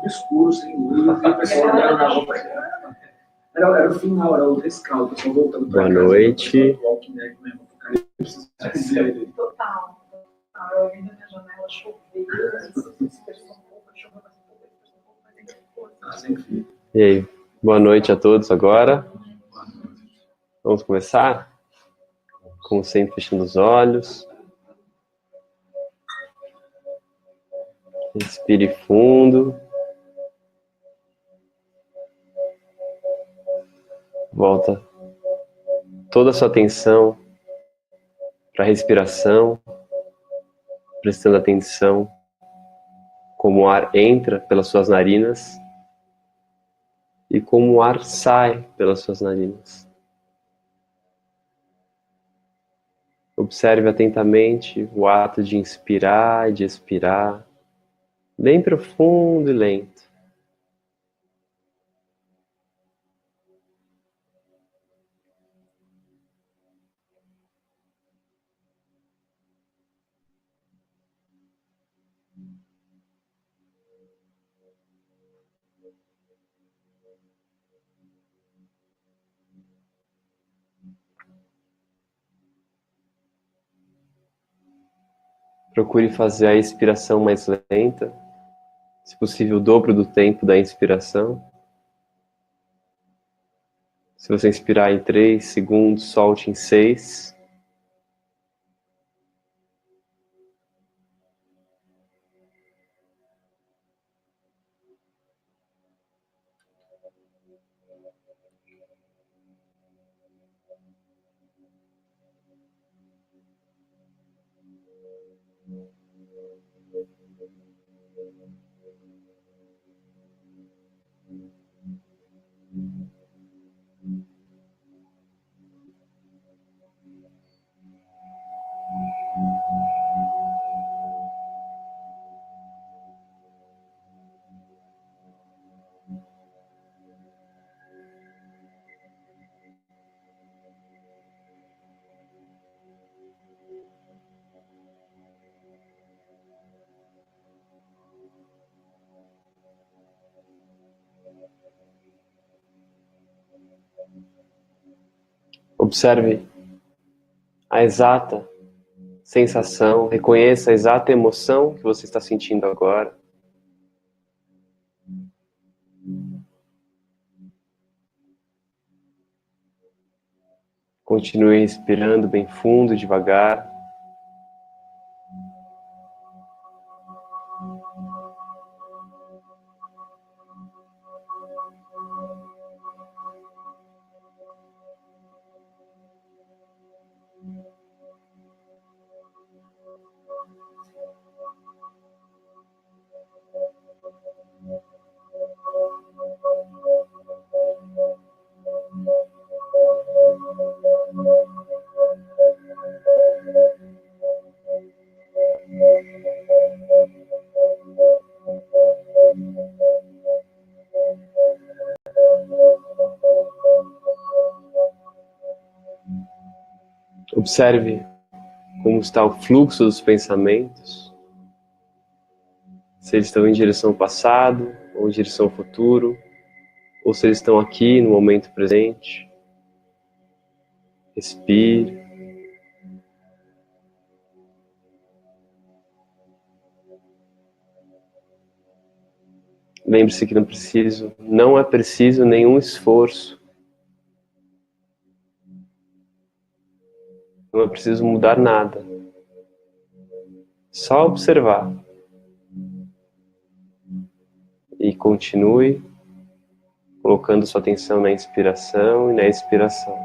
escuro, sem luz, e o pessoal olhando na roupa. Era o final, era o rescaldo, o pessoal voltando para casa. Boa noite. Total. Eu vi na minha janela chover, dispersou um pouco, choveu mais um pouco, dispersou um pouco, mas ainda ficou. E aí, boa noite a todos agora. Vamos começar? Como sempre, fechando os olhos. Respire fundo. Volta toda a sua atenção para a respiração, prestando atenção como o ar entra pelas suas narinas e como o ar sai pelas suas narinas. Observe atentamente o ato de inspirar e de expirar, bem profundo e lento. Procure fazer a expiração mais lenta, se possível o dobro do tempo da inspiração. Se você inspirar em 3 segundos, solte em 6. Observe a exata sensação, reconheça a exata emoção que você está sentindo agora. Continue respirando bem fundo e devagar. Observe como está o fluxo dos pensamentos, se eles estão em direção ao passado, ou em direção ao futuro, ou se eles estão aqui no momento presente. Respire. Lembre-se que não é preciso nenhum esforço. Não é preciso mudar nada. Só observar. E continue colocando sua atenção na inspiração e na expiração.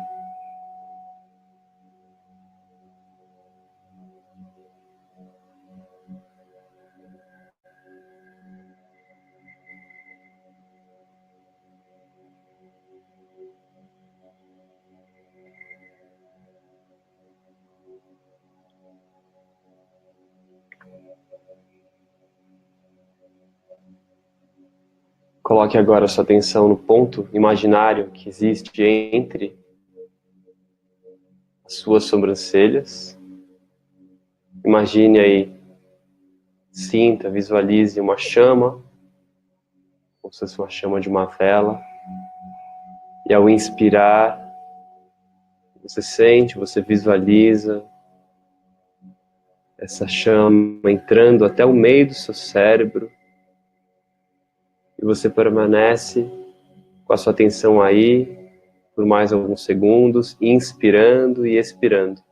Coloque agora sua atenção no ponto imaginário que existe entre as suas sobrancelhas. Imagine aí, sinta, visualize uma chama como se fosse uma chama de uma vela. E ao inspirar, você sente, você visualiza essa chama entrando até o meio do seu cérebro. E você permanece com a sua atenção aí por mais alguns segundos, inspirando e expirando.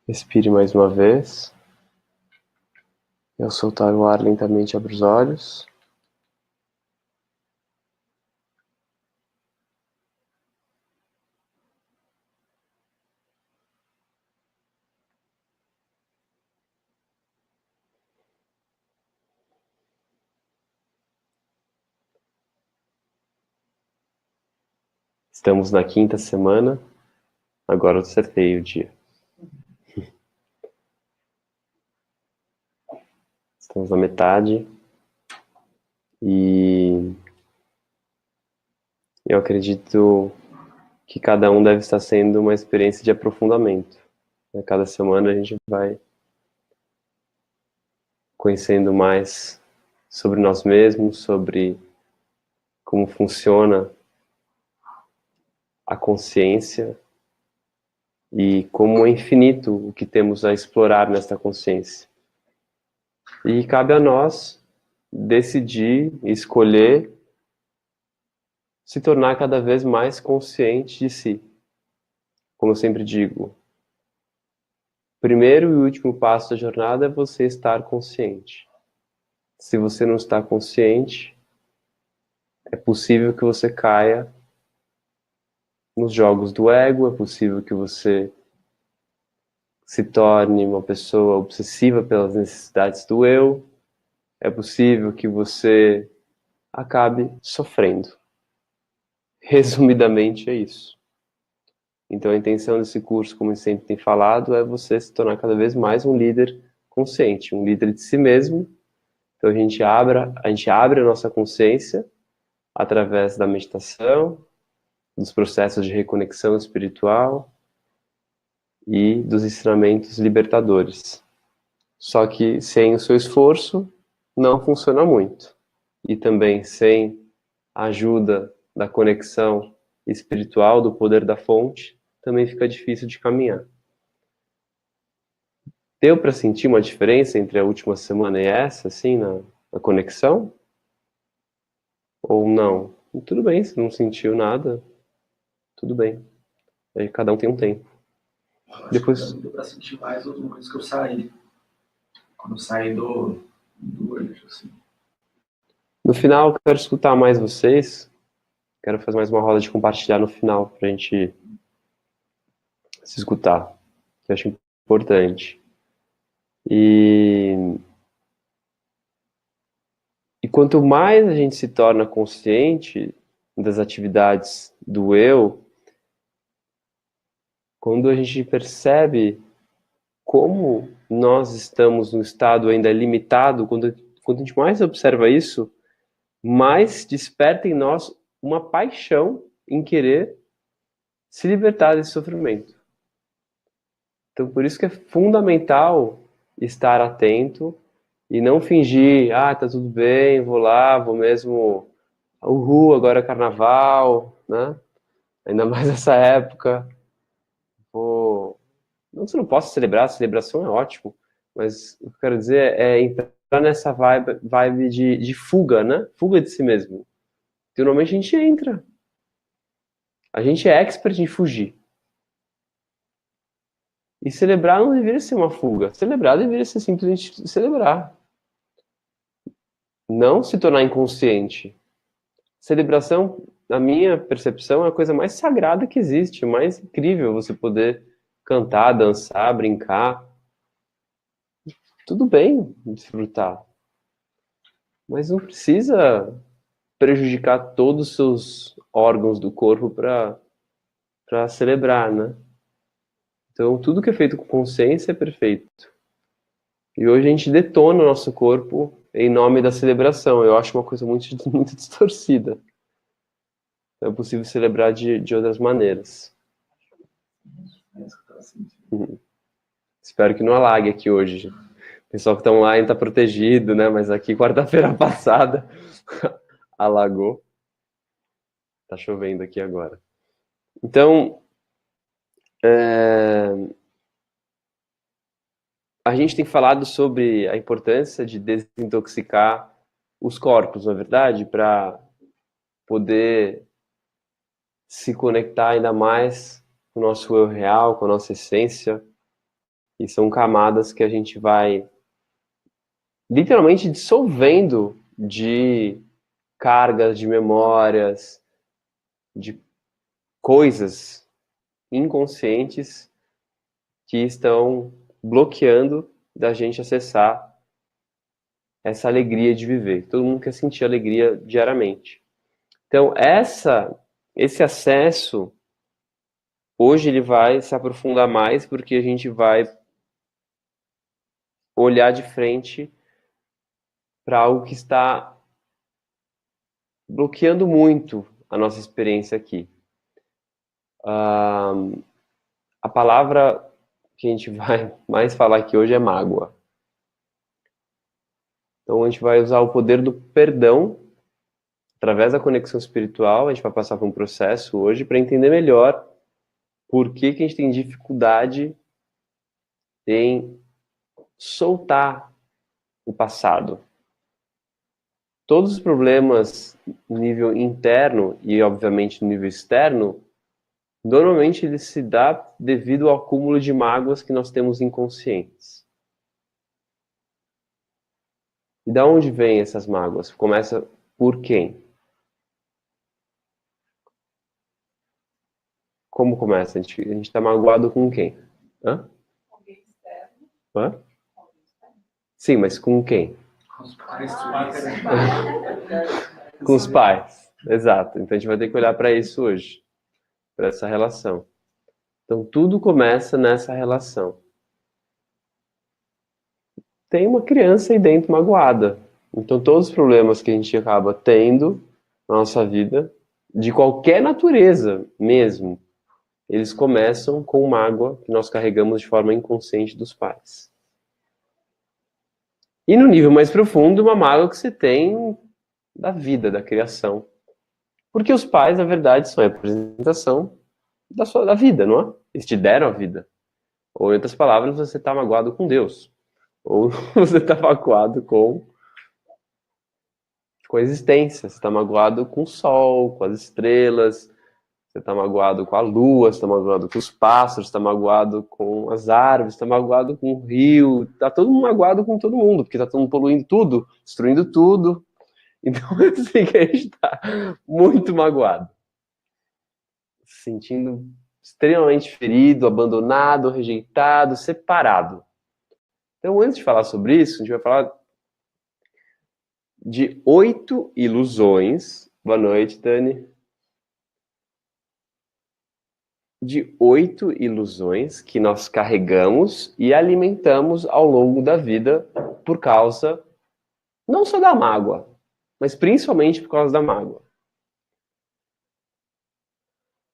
Respire mais uma vez. E ao soltar o ar, lentamente abra os olhos. Estamos na 5ª semana. Agora eu acertei o dia. Estamos na metade. E eu acredito que cada um deve estar sendo uma experiência de aprofundamento. Cada semana a gente vai conhecendo mais sobre nós mesmos, sobre como funciona a consciência e como é infinito o que temos a explorar nesta consciência. E cabe a nós decidir, escolher se tornar cada vez mais consciente de si. Como eu sempre digo, primeiro e último passo da jornada é você estar consciente. Se você não está consciente, é possível que você caia nos jogos do ego, é possível que você se torne uma pessoa obsessiva pelas necessidades do eu, é possível que você acabe sofrendo. Resumidamente é isso. Então a intenção desse curso, como eu sempre tenho falado, é você se tornar cada vez mais um líder consciente, um líder de si mesmo. Então a gente abre a nossa consciência através da meditação, dos processos de reconexão espiritual e dos ensinamentos libertadores. Só que sem o seu esforço não funciona muito. E também sem a ajuda da conexão espiritual, do poder da fonte, também fica difícil de caminhar. Deu para sentir uma diferença entre a última semana e essa, assim, na conexão? Ou não? Tudo bem, se não sentiu nada, tudo bem. Aí cada um tem um tempo. Depois deu para sentir mais outros momentos que eu saí. Quando eu saí do eixo, assim. No final, eu quero escutar mais vocês. Quero fazer mais uma roda de compartilhar no final, pra gente se escutar, que eu acho importante. E quanto mais a gente se torna consciente das atividades do eu, quando a gente percebe como nós estamos num estado ainda limitado, quando a gente mais observa isso, mais desperta em nós uma paixão em querer se libertar desse sofrimento. Então, por isso que é fundamental estar atento e não fingir, tá tudo bem, vou lá, vou mesmo, uhul, agora é carnaval, né? Ainda mais nessa época, não, você não possa celebrar, a celebração é ótimo, mas o que eu quero dizer é entrar nessa vibe de fuga, né? Fuga de si mesmo. Que normalmente a gente entra. A gente é expert em fugir. E celebrar não deveria ser uma fuga. Celebrar deveria ser simplesmente celebrar. Não se tornar inconsciente. Celebração na minha percepção, é a coisa mais sagrada que existe, mais incrível você poder cantar, dançar, brincar. Tudo bem desfrutar, mas não precisa prejudicar todos os seus órgãos do corpo para celebrar, né? Então, tudo que é feito com consciência é perfeito. E hoje a gente detona o nosso corpo em nome da celebração. Eu acho uma coisa muito, muito distorcida. É possível celebrar de outras maneiras. Espero que não alague aqui hoje. O pessoal que está online está protegido, né? Mas aqui, quarta-feira passada, alagou. Tá chovendo aqui agora. Então, a gente tem falado sobre a importância de desintoxicar os corpos, na verdade, para poder se conectar ainda mais com o nosso eu real, com a nossa essência. E são camadas que a gente vai literalmente dissolvendo de cargas, de memórias, de coisas inconscientes que estão bloqueando da gente acessar essa alegria de viver. Todo mundo quer sentir alegria diariamente. Então, esse acesso, hoje ele vai se aprofundar mais, porque a gente vai olhar de frente para algo que está bloqueando muito a nossa experiência aqui. A palavra que a gente vai mais falar aqui hoje é mágoa. Então a gente vai usar o poder do perdão através da conexão espiritual. A gente vai passar por um processo hoje para entender melhor por que a gente tem dificuldade em soltar o passado. Todos os problemas no nível interno e, obviamente, no nível externo, normalmente ele se dá devido ao acúmulo de mágoas que nós temos inconscientes. E da onde vêm essas mágoas? Começa por quem? Como começa? A gente está magoado com quem? Hã? Alguém externo. Hã? Sim, mas com quem? Com os pais. Com os pais. Exato. Então a gente vai ter que olhar para isso hoje, para essa relação. Então tudo começa nessa relação. Tem uma criança aí dentro magoada. Então todos os problemas que a gente acaba tendo na nossa vida, de qualquer natureza mesmo, eles começam com mágoa que nós carregamos de forma inconsciente dos pais. E no nível mais profundo, uma mágoa que você tem da vida, da criação. Porque os pais, na verdade, são a representação da vida, não é? Eles te deram a vida. Ou, em outras palavras, você está magoado com Deus. Ou você está magoado com a existência. Você está magoado com o sol, com as estrelas. Você está magoado com a lua, você está magoado com os pássaros, está magoado com as árvores, está magoado com o rio. Está todo mundo magoado com todo mundo, porque está todo mundo poluindo tudo, destruindo tudo. Então, assim, que a gente está muito magoado. Se sentindo extremamente ferido, abandonado, rejeitado, separado. Então, antes de falar sobre isso, a gente vai falar de 8 ilusões. Boa noite, Dani. De 8 ilusões que nós carregamos e alimentamos ao longo da vida por causa, não só da mágoa, mas principalmente por causa da mágoa.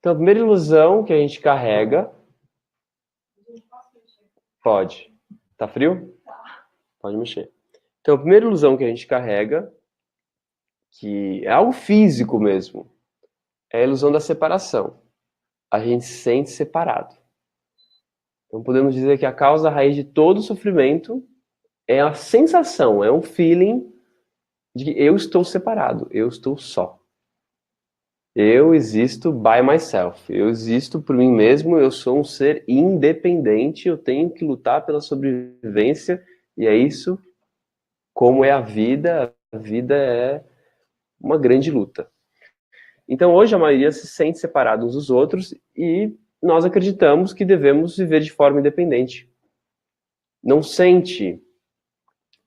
Então, a primeira ilusão que a gente carrega... Pode. Tá frio? Pode mexer. Então, a primeira ilusão que a gente carrega, que é algo físico mesmo, é a ilusão da separação. A gente se sente separado. Então, podemos dizer que a causa raiz de todo sofrimento é a sensação, é um feeling de que eu estou separado, eu estou só. Eu existo by myself, eu existo por mim mesmo, eu sou um ser independente, eu tenho que lutar pela sobrevivência, e é isso, como é a vida é uma grande luta. Então, hoje, a maioria se sente separada uns dos outros e nós acreditamos que devemos viver de forma independente. Não sente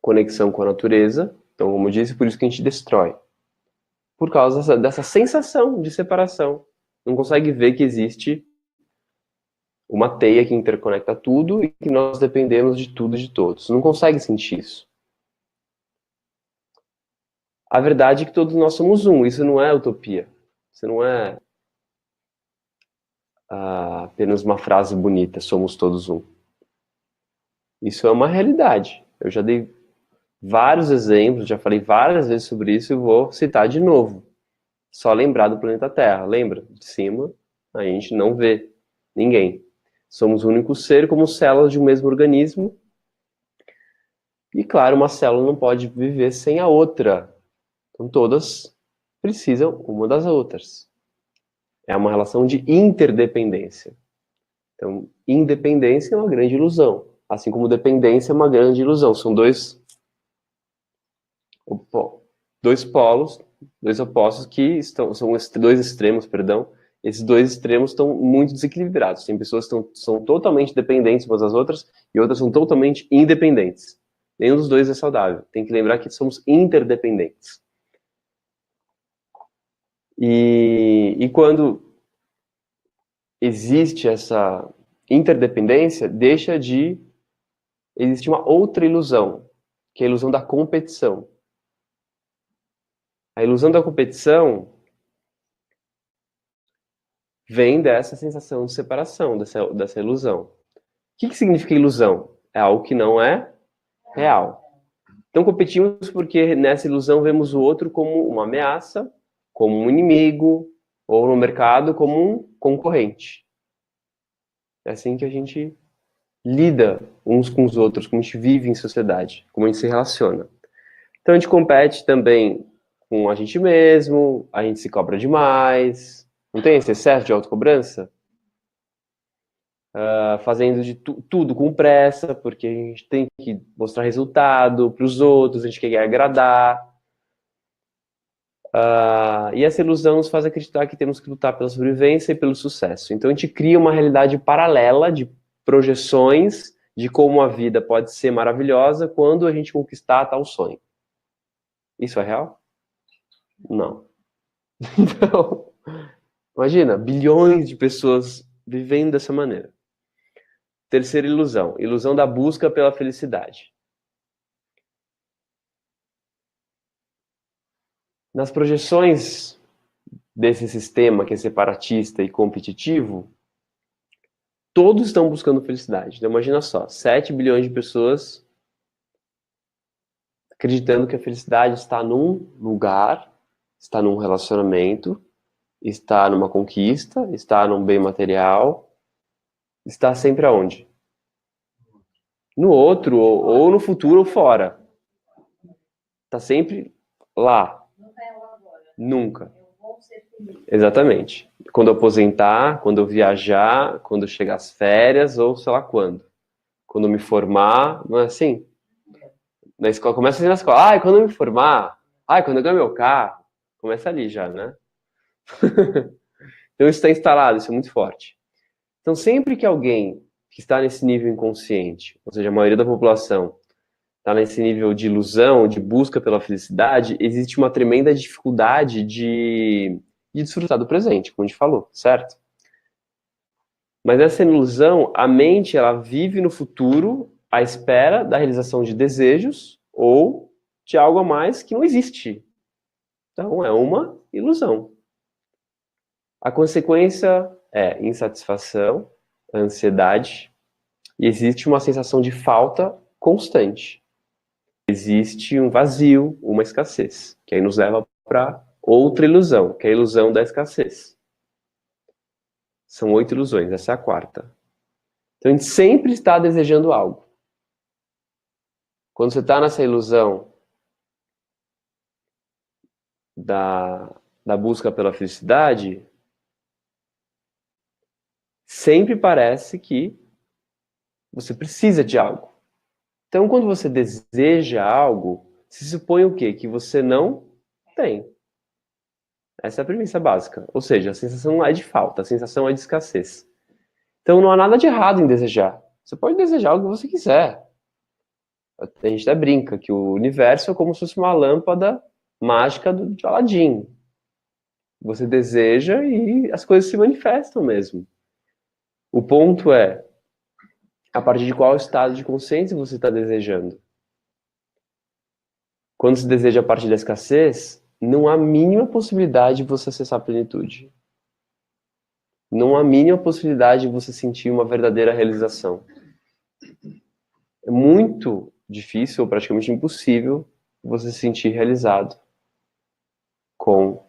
conexão com a natureza, então, como eu disse, por isso que a gente destrói. Por causa dessa sensação de separação. Não consegue ver que existe uma teia que interconecta tudo e que nós dependemos de tudo e de todos. Não consegue sentir isso. A verdade é que todos nós somos um. Isso não é utopia. Isso não é apenas uma frase bonita, somos todos um. Isso é uma realidade. Eu já dei vários exemplos, já falei várias vezes sobre isso e vou citar de novo. Só lembrar do planeta Terra. Lembra? De cima, a gente não vê ninguém. Somos um único ser como células de um mesmo organismo. E claro, uma célula não pode viver sem a outra. Então todas precisam uma das outras. É uma relação de interdependência. Então, independência é uma grande ilusão. Assim como dependência é uma grande ilusão. São dois polos, dois opostos que são dois extremos, perdão. Esses dois extremos estão muito desequilibrados. Tem pessoas que são totalmente dependentes umas das outras e outras são totalmente independentes. Nenhum dos dois é saudável. Tem que lembrar que somos interdependentes. E quando existe essa interdependência, deixa de existir uma outra ilusão, que é a ilusão da competição. A ilusão da competição vem dessa sensação de separação, dessa ilusão. O que significa ilusão? É algo que não é real. Então competimos porque nessa ilusão vemos o outro como uma ameaça, como um inimigo, ou no mercado como um concorrente. É assim que a gente lida uns com os outros, como a gente vive em sociedade, como a gente se relaciona. Então a gente compete também com a gente mesmo, a gente se cobra demais, não tem esse excesso de autocobrança? Fazendo de tudo com pressa, porque a gente tem que mostrar resultado para os outros, a gente quer agradar. E essa ilusão nos faz acreditar que temos que lutar pela sobrevivência e pelo sucesso. Então a gente cria uma realidade paralela de projeções de como a vida pode ser maravilhosa quando a gente conquistar tal sonho. Isso é real? Não. Então, imagina, bilhões de pessoas vivendo dessa maneira. Terceira ilusão, ilusão da busca pela felicidade. Nas projeções desse sistema que é separatista e competitivo, todos estão buscando felicidade. Então imagina só, 7 bilhões de pessoas acreditando que a felicidade está num lugar, está num relacionamento, está numa conquista, está num bem material, está sempre aonde? No outro, ou no futuro, ou fora. Está sempre lá. Nunca é o agora. Nunca. Eu vou ser feliz. Exatamente. Quando eu aposentar, quando eu viajar, quando eu chegar às férias, ou sei lá quando. Quando eu me formar, não é assim? Na escola, começa assim na escola. Ai, quando eu me formar. Ai, quando eu ganhar meu carro. Começa ali já, né? Então isso está instalado, isso é muito forte. Então sempre que alguém que está nesse nível inconsciente, ou seja, a maioria da população está nesse nível de ilusão, de busca pela felicidade, existe uma tremenda dificuldade de desfrutar do presente, como a gente falou, certo? Mas nessa ilusão, a mente ela vive no futuro à espera da realização de desejos ou de algo a mais que não existe. Então é uma ilusão. A consequência é insatisfação, ansiedade, e existe uma sensação de falta constante. Existe um vazio, uma escassez, que aí nos leva para outra ilusão, que é a ilusão da escassez. São 8 ilusões, essa é a quarta. Então a gente sempre está desejando algo. Quando você está nessa ilusão da busca pela felicidade, sempre parece que você precisa de algo. Então, quando você deseja algo, se supõe o quê? Que você não tem. Essa é a premissa básica. Ou seja, a sensação não é de falta, a sensação é de escassez. Então não há nada de errado em desejar. Você pode desejar o que você quiser. A gente até brinca que o universo é como se fosse uma lâmpada mágica de Aladim. Você deseja e as coisas se manifestam mesmo. O ponto é, a partir de qual estado de consciência você está desejando? Quando se deseja a partir da escassez, não há a mínima possibilidade de você acessar a plenitude. Não há a mínima possibilidade de você sentir uma verdadeira realização. É muito difícil, ou praticamente impossível, você se sentir realizado com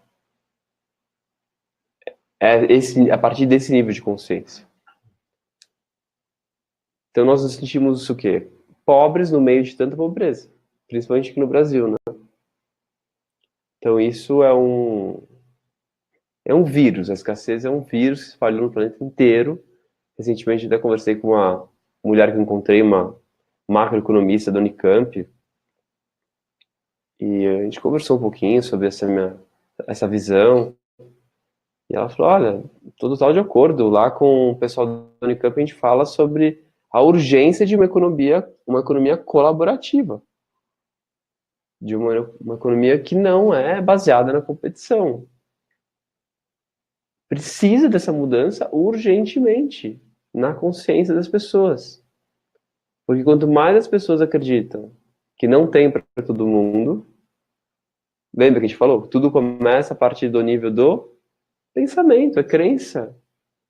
a partir desse nível de consciência. Então nós nos sentimos o quê? Pobres no meio de tanta pobreza, principalmente aqui no Brasil, né? Então isso é um vírus, a escassez é um vírus que se espalhou no planeta inteiro. Recentemente até conversei com uma mulher que eu encontrei, uma macroeconomista da Unicamp, e a gente conversou um pouquinho sobre essa visão, e ela falou, olha, estou total de acordo, lá com o pessoal da Unicamp a gente fala sobre a urgência de uma economia colaborativa, de uma economia que não é baseada na competição. Precisa dessa mudança urgentemente na consciência das pessoas. Porque quanto mais as pessoas acreditam que não tem para todo mundo, lembra que a gente falou? Tudo começa a partir do nível do pensamento, é crença.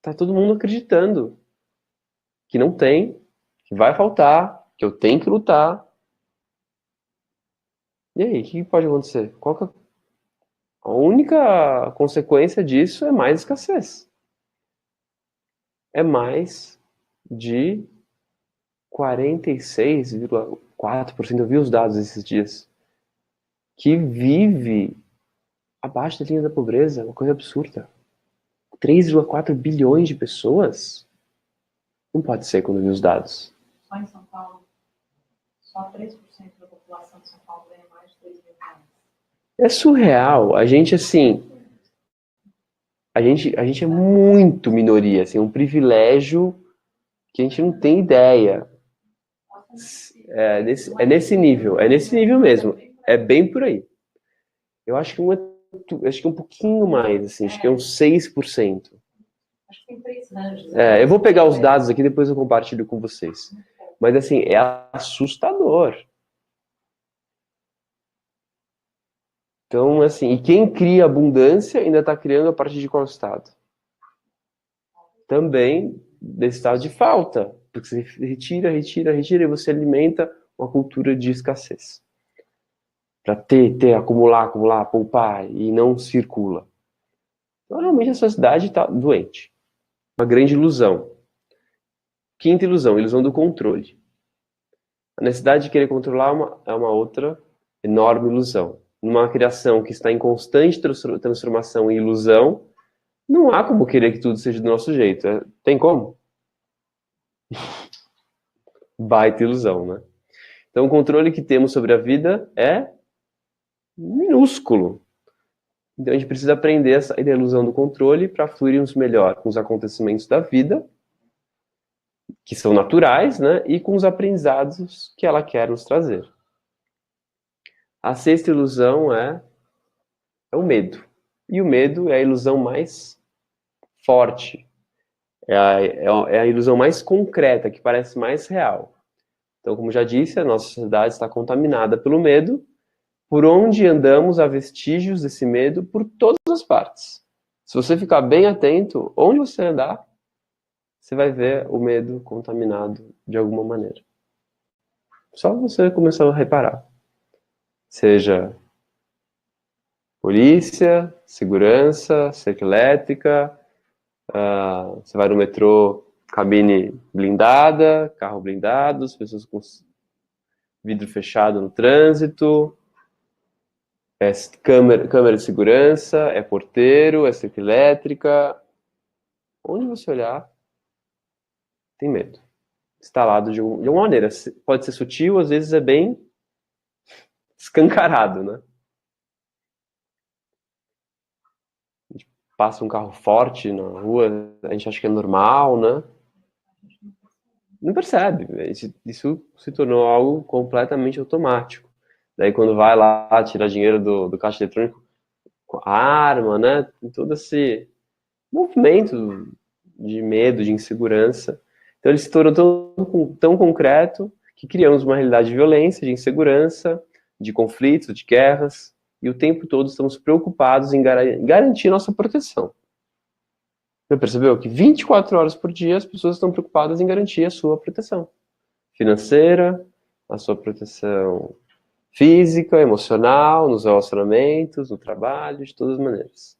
Tá todo mundo acreditando que não tem, que vai faltar, que eu tenho que lutar. E aí, o que pode acontecer? A única consequência disso é mais escassez. É mais de 46,4%, eu vi os dados esses dias, que vive abaixo da linha da pobreza, uma coisa absurda. 3,4 bilhões de pessoas? Não pode ser quando eu vi os dados. Só em São Paulo, só 3% da população de São Paulo ganha mais de 3 mil reais. É surreal. A gente, assim, a gente é muito minoria, assim, um privilégio que a gente não tem ideia. É nesse nível mesmo. É bem por aí. Eu acho que acho que um pouquinho mais, assim, acho que é uns 6%. Acho que tem 3 ranges. Eu vou pegar os dados aqui, depois eu compartilho com vocês. Mas, assim, é assustador. Então, assim, e quem cria abundância ainda está criando a partir de qual estado? Também desse estado de falta. Porque você retira, e você alimenta uma cultura de escassez. Para ter, acumular, poupar, e não circula. Então, realmente a sociedade está doente. Uma grande ilusão. Quinta ilusão, ilusão do controle. A necessidade de querer controlar é uma outra enorme ilusão. Numa criação que está em constante transformação e ilusão, não há como querer que tudo seja do nosso jeito. Tem como? Baita ilusão, né? Então, o controle que temos sobre a vida é minúsculo. Então, a gente precisa aprender a sair da ilusão do controle para fluirmos melhor com os acontecimentos da vida, que são naturais, né? E com os aprendizados que ela quer nos trazer. A sexta ilusão é o medo. E o medo é a ilusão mais forte. É a ilusão mais concreta, que parece mais real. Então, como já disse, a nossa sociedade está contaminada pelo medo. Por onde andamos há vestígios desse medo por todas as partes. Se você ficar bem atento, onde você andar, você vai ver o medo contaminado de alguma maneira. Só você começar a reparar. Seja polícia, segurança, cerca elétrica, você vai no metrô, cabine blindada, carro blindado, as pessoas com vidro fechado no trânsito, é câmera de segurança, é porteiro, é cerca elétrica. Onde você olhar, tem medo. Instalado de alguma maneira. Pode ser sutil, às vezes é bem escancarado, né? passa um carro forte na rua, a gente acha que é normal, né? Não percebe. Isso se tornou algo completamente automático. Daí quando vai lá tirar dinheiro do caixa eletrônico com a arma, né? Tem todo esse movimento de medo, de insegurança. Então ele se tornou tão concreto que criamos uma realidade de violência, de insegurança, de conflitos, de guerras, e o tempo todo estamos preocupados em garantir nossa proteção. Você percebeu que 24 horas por dia as pessoas estão preocupadas em garantir a sua proteção financeira, a sua proteção física, emocional, nos relacionamentos, no trabalho, de todas as maneiras.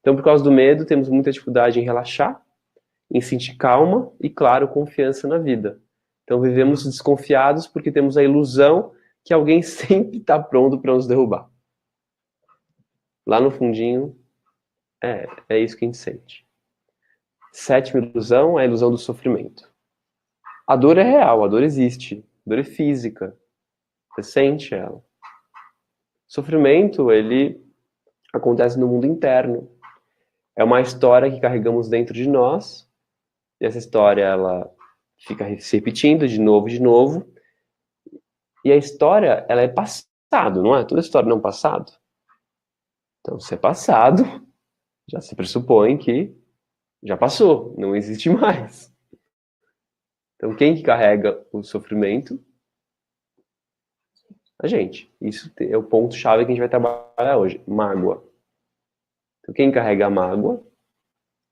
Então, por causa do medo, temos muita dificuldade em relaxar, em sentir calma e, claro, confiança na vida. Então, vivemos desconfiados porque temos a ilusão que alguém sempre está pronto para nos derrubar. Lá no fundinho, é isso que a gente sente. Sétima ilusão é a ilusão do sofrimento. A dor é real, a dor existe, a dor é física. Você sente ela. O sofrimento, ele acontece no mundo interno. É uma história que carregamos dentro de nós, e essa história, ela fica se repetindo de novo, e a história, ela é passado, não é? Toda história não é passado. Então, se é passado, já se pressupõe que já passou, não existe mais. Então, quem que carrega o sofrimento? A gente. Isso é o ponto-chave que a gente vai trabalhar hoje. Mágoa. Então, quem carrega a mágoa,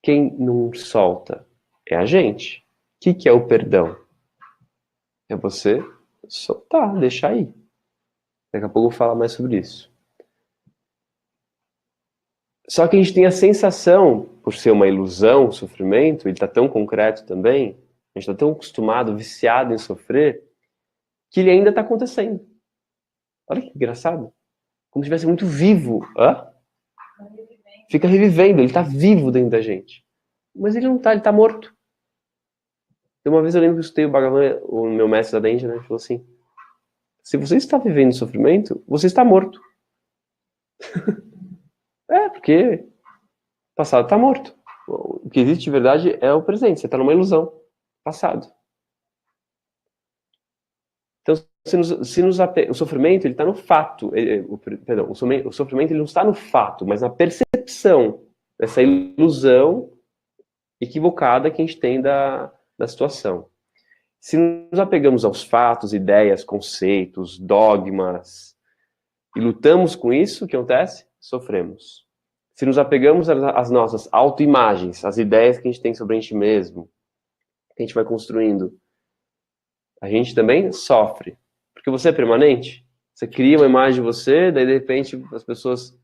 quem não solta, é a gente. O que é o perdão? É você soltar, deixar ir. Daqui a pouco eu vou falar mais sobre isso. Só que a gente tem a sensação, por ser uma ilusão, o sofrimento, ele está tão concreto também, a gente está tão acostumado, viciado em sofrer, que ele ainda está acontecendo. Olha que engraçado. Como se estivesse muito vivo. Fica revivendo, ele está vivo dentro da gente. Mas ele não está, ele está morto. Então, uma vez eu lembro que eu escutei o Bhagavan, o meu mestre da Índia, né, ele falou assim: se você está vivendo sofrimento, você está morto. Porque o passado está morto. O que existe de verdade é o presente. Você está numa ilusão. Passado. Então, o sofrimento ele está no fato. Perdão, o sofrimento ele não está no fato, mas na percepção dessa ilusão equivocada que a gente tem da situação. Se nos apegamos aos fatos, ideias, conceitos, dogmas e lutamos com isso, o que acontece? Sofremos. Se nos apegamos às nossas autoimagens, às ideias que a gente tem sobre a gente mesmo, que a gente vai construindo, a gente também sofre. Porque você é permanente. Você cria uma imagem de você, daí de repente as pessoas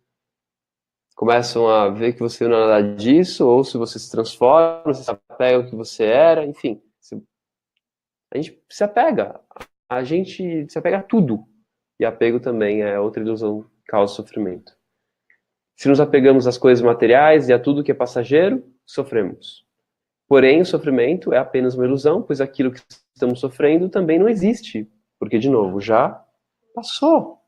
começam a ver que você não é nada disso, ou se você se transforma, você se apega ao que você era, enfim. A gente se apega. A gente se apega a tudo. E apego também é outra ilusão que causa sofrimento. Se nos apegamos às coisas materiais e a tudo que é passageiro, sofremos. Porém, o sofrimento é apenas uma ilusão, pois aquilo que estamos sofrendo também não existe. Porque, de novo, já passou.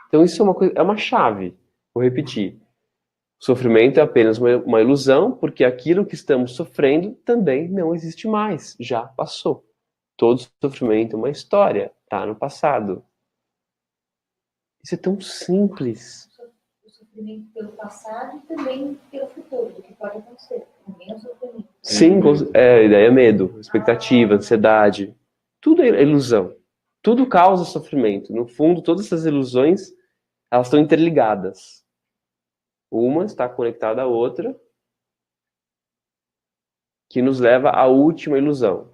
Então, isso é uma chave. Vou repetir. O sofrimento é apenas uma ilusão, porque aquilo que estamos sofrendo também não existe mais. Já passou. Todo sofrimento é uma história. Está no passado. Isso é tão simples. O sofrimento pelo passado e também pelo futuro, do que pode acontecer. Também é o sofrimento. Sim, a ideia é medo, expectativa, ansiedade. Tudo é ilusão. Tudo causa sofrimento. No fundo, todas essas ilusões, elas estão interligadas. Uma está conectada à outra, que nos leva à última ilusão.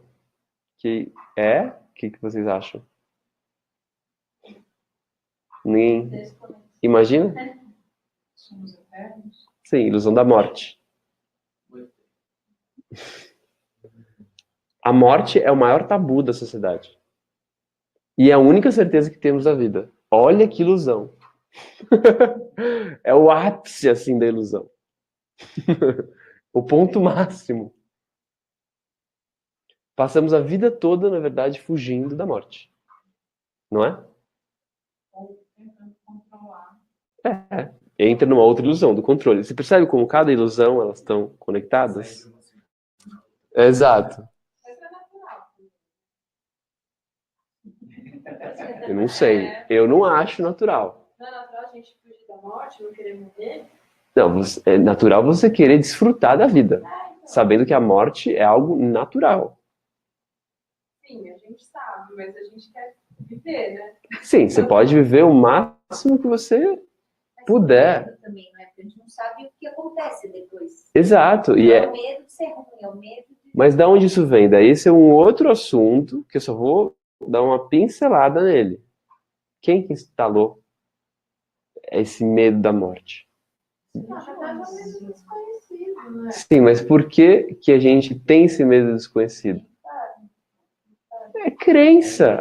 Que é... O que vocês acham? Ninguém... Imagina? Somos eternos. Sim, ilusão da morte. A morte é o maior tabu da sociedade. E é a única certeza que temos da vida. Olha que ilusão. É o ápice, assim, da ilusão. O ponto máximo. Passamos a vida toda, na verdade, fugindo da morte. Não é? Ou tentando controlar. entra numa outra ilusão do controle. Você percebe como cada ilusão, elas estão conectadas? Exato. Mas é natural. Eu não sei. Eu não acho natural. Não é natural a gente fugir da morte, não querer morrer? Não, é natural você querer desfrutar da vida, sabendo que a morte é algo natural. Sim, a gente sabe, mas a gente quer viver, né? Sim, você pode viver o máximo que você Mas puder. medo também, não é? Porque a gente não sabe o que acontece depois. Exato. Não E é o medo de ser ruim, é o medo de... Mas da onde isso vem? Daí esse é um outro assunto que eu só vou dar uma pincelada nele. Quem que instalou esse medo da morte? Na verdade, é um medo desconhecido, né? Sim, mas por que que a gente tem esse medo desconhecido? É crença.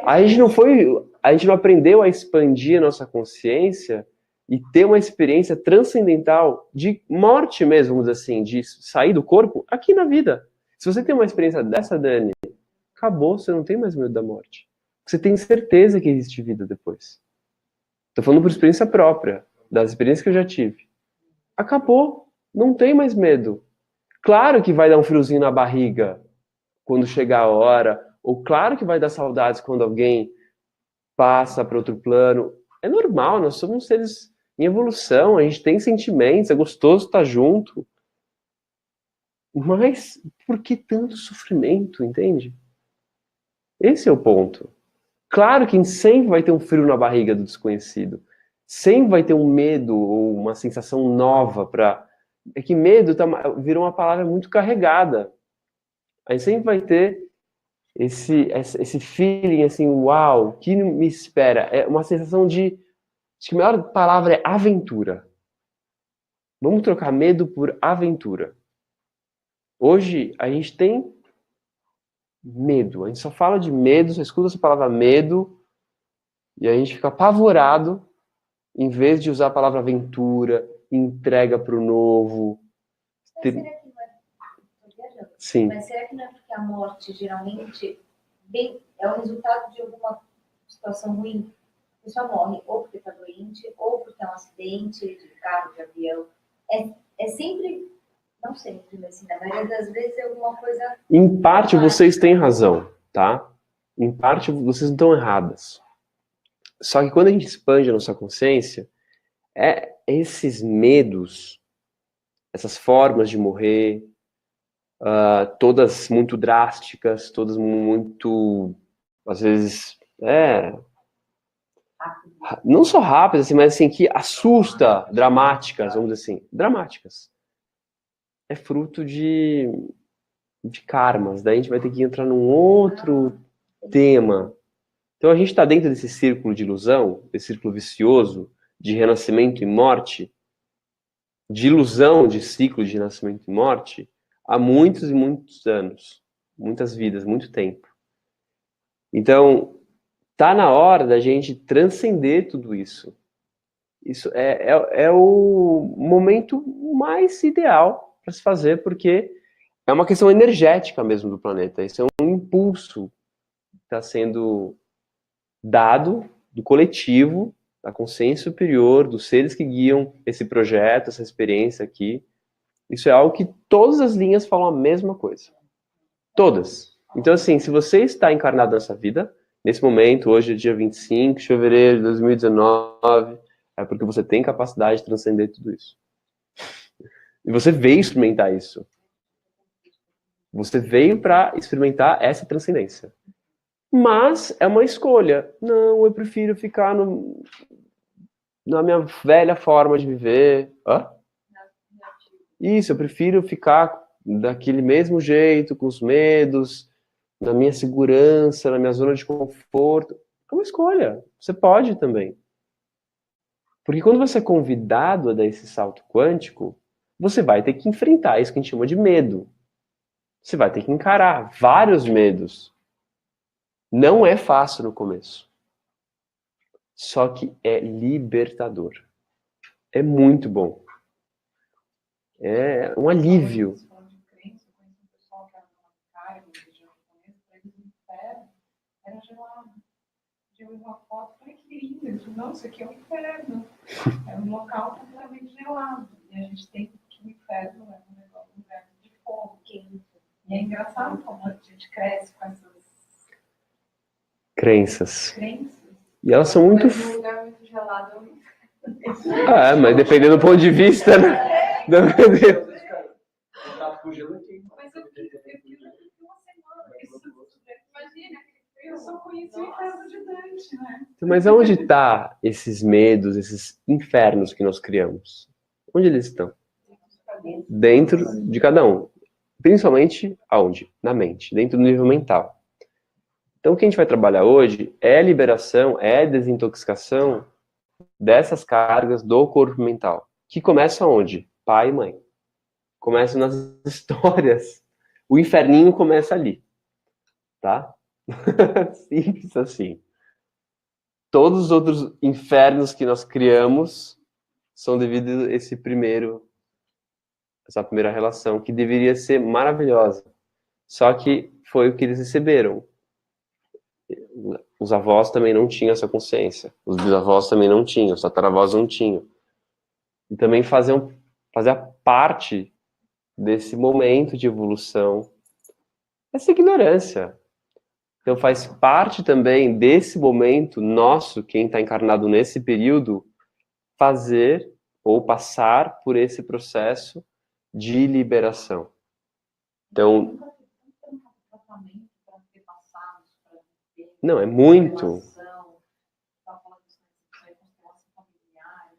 A gente não aprendeu a expandir a nossa consciência e ter uma experiência transcendental de morte mesmo, vamos dizer assim, de sair do corpo aqui na vida. Se você tem uma experiência dessa, Dani, acabou, você não tem mais medo da morte. Você tem certeza que existe vida depois. Tô falando por experiência própria, das experiências que eu já tive. Acabou, não tem mais medo. Claro que vai dar um friozinho na barriga quando chegar a hora, ou claro que vai dar saudades quando alguém passa para outro plano. É normal, nós somos seres em evolução, a gente tem sentimentos, é gostoso estar junto. Mas por que tanto sofrimento, entende? Esse é o ponto. Claro que sempre vai ter um frio na barriga do desconhecido. Sempre vai ter um medo ou uma sensação nova para. É que medo virou uma palavra muito carregada. A gente sempre vai ter esse feeling assim, uau, o que me espera? É uma sensação de. Acho que a melhor palavra é aventura. Vamos trocar medo por aventura. Hoje a gente tem medo. A gente só fala de medo, só escuta essa palavra medo e a gente fica apavorado em vez de usar a palavra aventura, entrega para o novo. Mas será que não é... Tô viajando. Sim. Mas será que não é porque a morte geralmente é o resultado de alguma situação ruim? A pessoa morre ou porque está doente, ou porque é um acidente de carro, de avião. É sempre, não sempre, mas assim, na maioria das vezes é alguma coisa... Em parte vocês têm razão, tá? Em parte vocês não estão erradas. Só que quando a gente expande a nossa consciência, esses medos, essas formas de morrer, todas muito drásticas, todas muito, às vezes, não só rápidas, assim, mas assim, que assusta, dramáticas, vamos dizer assim, dramáticas. É fruto de karmas, daí a gente vai ter que entrar num outro tema. Então a gente está dentro desse círculo de ilusão, desse círculo vicioso de renascimento e morte, de ilusão de ciclo de nascimento e morte, há muitos e muitos anos, muitas vidas, muito tempo. Então, tá na hora da gente transcender tudo isso. Isso é o momento mais ideal para se fazer, porque é uma questão energética mesmo do planeta. Isso é um impulso que está sendo dado do coletivo, da consciência superior, dos seres que guiam esse projeto, essa experiência aqui. Isso é algo que todas as linhas falam a mesma coisa. Todas. Então, assim, se você está encarnado nessa vida, nesse momento, hoje é dia 25 de fevereiro de 2019, é porque você tem capacidade de transcender tudo isso. E você veio experimentar isso. Você veio para experimentar essa transcendência. Mas é uma escolha. Não, eu prefiro ficar na minha velha forma de viver. Hã? Isso, eu prefiro ficar daquele mesmo jeito, com os medos, na minha segurança, na minha zona de conforto. É uma escolha. Você pode também. Porque quando você é convidado a dar esse salto quântico, você vai ter que enfrentar isso que a gente chama de medo. Você vai ter que encarar vários medos. Não é fácil no começo. Só que é libertador. É muito bom. É um alívio. Era gelado. Eu vi uma foto, falei que crise, nossa, aqui é um inferno. É um local completamente gelado. E a gente tem que o inferno é um lugar de fogo, quente. E é engraçado como a gente cresce com essas Crenças. crenças. E elas são muito... Mas um lugar muito gelado é um inferno. Ah, mas dependendo do ponto de vista, né? Dependendo. Contato com gelo aqui. Mas eu fiz uma semana. Imagina, eu só conheci o inferno de Dante, né? Mas aonde está esses medos, esses infernos que nós criamos? Onde eles estão? Dentro de cada um. Principalmente aonde? Na mente, dentro do nível mental. Então o que a gente vai trabalhar hoje é liberação, é desintoxicação dessas cargas do corpo mental. Que começa onde? Pai e mãe. Começa nas histórias. O inferninho começa ali. Tá? Simples assim. Todos os outros infernos que nós criamos são devido a essa primeira relação, que deveria ser maravilhosa. Só que foi o que eles receberam. Os avós também não tinham essa consciência. Os bisavós também não tinham. Os tataravós não tinham. E também fazia parte desse momento de evolução essa ignorância. Então faz parte também desse momento nosso, quem está encarnado nesse período, fazer ou passar por esse processo de liberação. Então, não, é muito.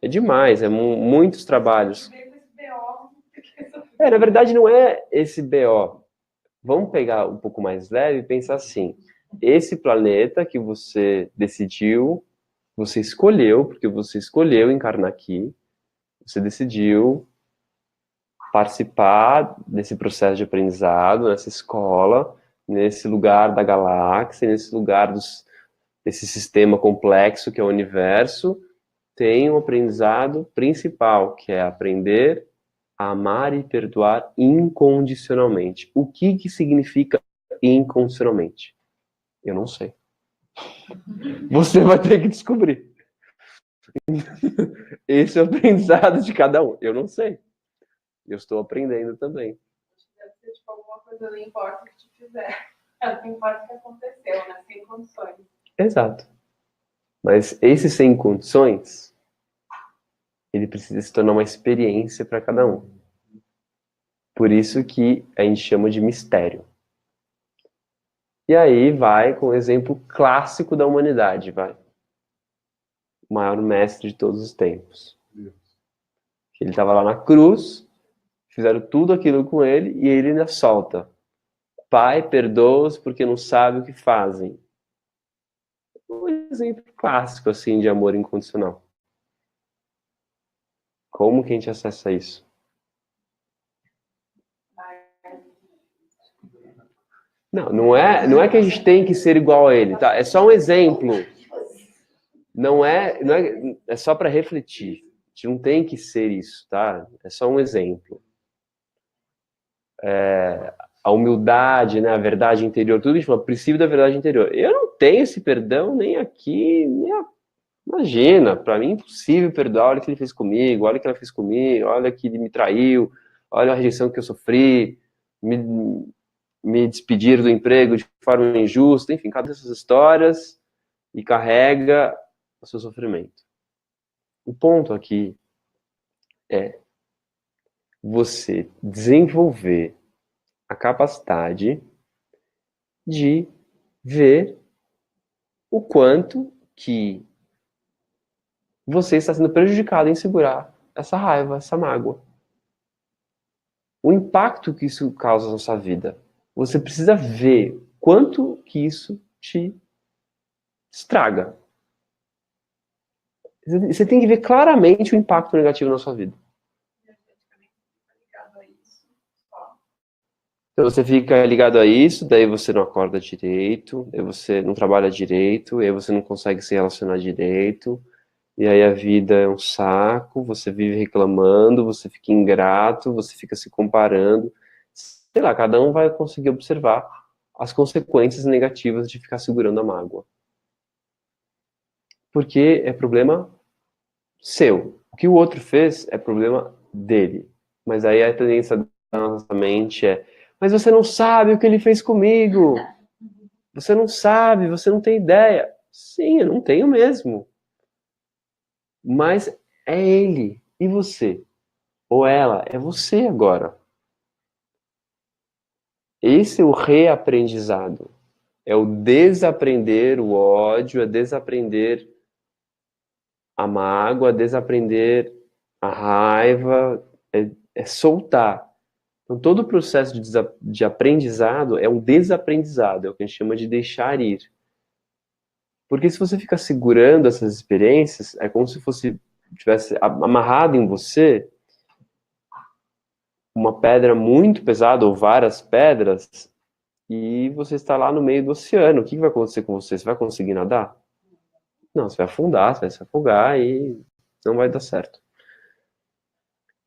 É demais, é muitos trabalhos. Na verdade não é esse BO. Vamos pegar um pouco mais leve e pensar assim. Esse planeta que você decidiu, você escolheu, porque você escolheu encarnar aqui, você decidiu participar desse processo de aprendizado, nessa escola, nesse lugar da galáxia, nesse lugar desse sistema complexo que é o universo, tem um aprendizado principal, que é aprender a amar e perdoar incondicionalmente. O que significa incondicionalmente? Eu não sei. Você vai ter que descobrir. Esse é o aprendizado de cada um. Eu não sei. Eu estou aprendendo também. Deve ser tipo alguma coisa, não importa o que te fizer. Não importa o que aconteceu, né? Sem condições. Exato. Mas esse sem condições, ele precisa se tornar uma experiência para cada um. Por isso que a gente chama de mistério. E aí vai com o exemplo clássico da humanidade, vai. O maior mestre de todos os tempos. Ele estava lá na cruz, fizeram tudo aquilo com ele e ele ainda solta. Pai, perdoa-os porque não sabem o que fazem. Um exemplo clássico assim de amor incondicional. Como que a gente acessa isso? Não é que a gente tem que ser igual a ele, tá? É só um exemplo. É só para refletir. A gente não tem que ser isso, tá? É só um exemplo. A humildade, né? A verdade interior, tudo isso, o princípio da verdade interior. Eu não tenho esse perdão nem aqui, imagina, para mim é impossível perdoar. Olha o que ele fez comigo, olha o que ela fez comigo, olha que ele me traiu, olha a rejeição que eu sofri, me despedir do emprego de forma injusta, enfim, cada dessas histórias e carrega o seu sofrimento. O ponto aqui é você desenvolver a capacidade de ver o quanto que você está sendo prejudicado em segurar essa raiva, essa mágoa. O impacto que isso causa na sua vida. Você precisa ver quanto que isso te estraga. Você tem que ver claramente o impacto negativo na sua vida. Então você fica ligado a isso, daí você não acorda direito, daí você não trabalha direito, aí você não consegue se relacionar direito, e aí a vida é um saco, você vive reclamando, você fica ingrato, você fica se comparando. Sei lá, cada um vai conseguir observar as consequências negativas de ficar segurando a mágoa. porque é problema seu. O que o outro fez é problema dele. Mas aí a tendência da nossa mente é: mas você não sabe o que ele fez comigo. Você não sabe, você não tem ideia. Sim, eu não tenho mesmo. Mas é ele. E você? Ou ela? É você agora. Esse é o reaprendizado. É o desaprender o ódio, é desaprender a mágoa, é desaprender a raiva, é soltar. Então, todo o processo de aprendizado é um desaprendizado, é o que a gente chama de deixar ir. Porque se você fica segurando essas experiências, é como se fosse tivesse amarrado em você uma pedra muito pesada ou várias pedras e você está lá no meio do oceano. O que vai acontecer com você? Você vai conseguir nadar? Não, você vai afundar, você vai se afogar e não vai dar certo.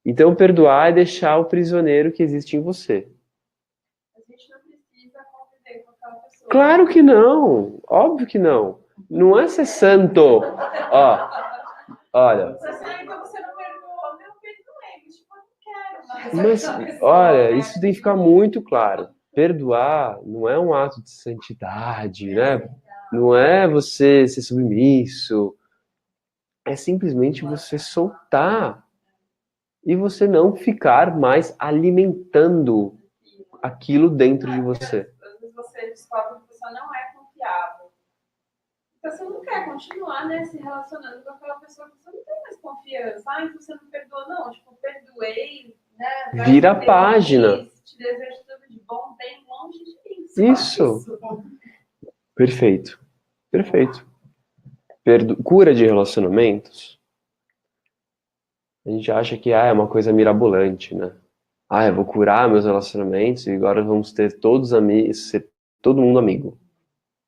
Então, perdoar é deixar o prisioneiro que existe em você. A gente não precisa conviver com aquela pessoa. Claro que não, óbvio que não. Não é ser santo. Ó, olha. Você sai, então você não perdoa. Meu, perdoei, tipo, eu não quero mais. Mas, essa pessoa, olha, né? isso tem que ficar muito claro. Perdoar não é um ato de santidade, né? Não é você ser submisso. É simplesmente você soltar e você não ficar mais alimentando aquilo dentro de você. Às vezes você descobre que a pessoa não é confiável. Então você não quer continuar, né, se relacionando com aquela pessoa que você não tem mais confiança. Ah, então você não perdoa, não. Tipo, perdoei, né? vai Vira a ser página. feliz, te desejo tudo de bom, bem longe de mim. Só Isso. Perfeito. Perfeito. Cura de relacionamentos. A gente acha que é uma coisa mirabolante, né? Eu vou curar meus relacionamentos e agora vamos ter todos amigos, ser todo mundo amigo.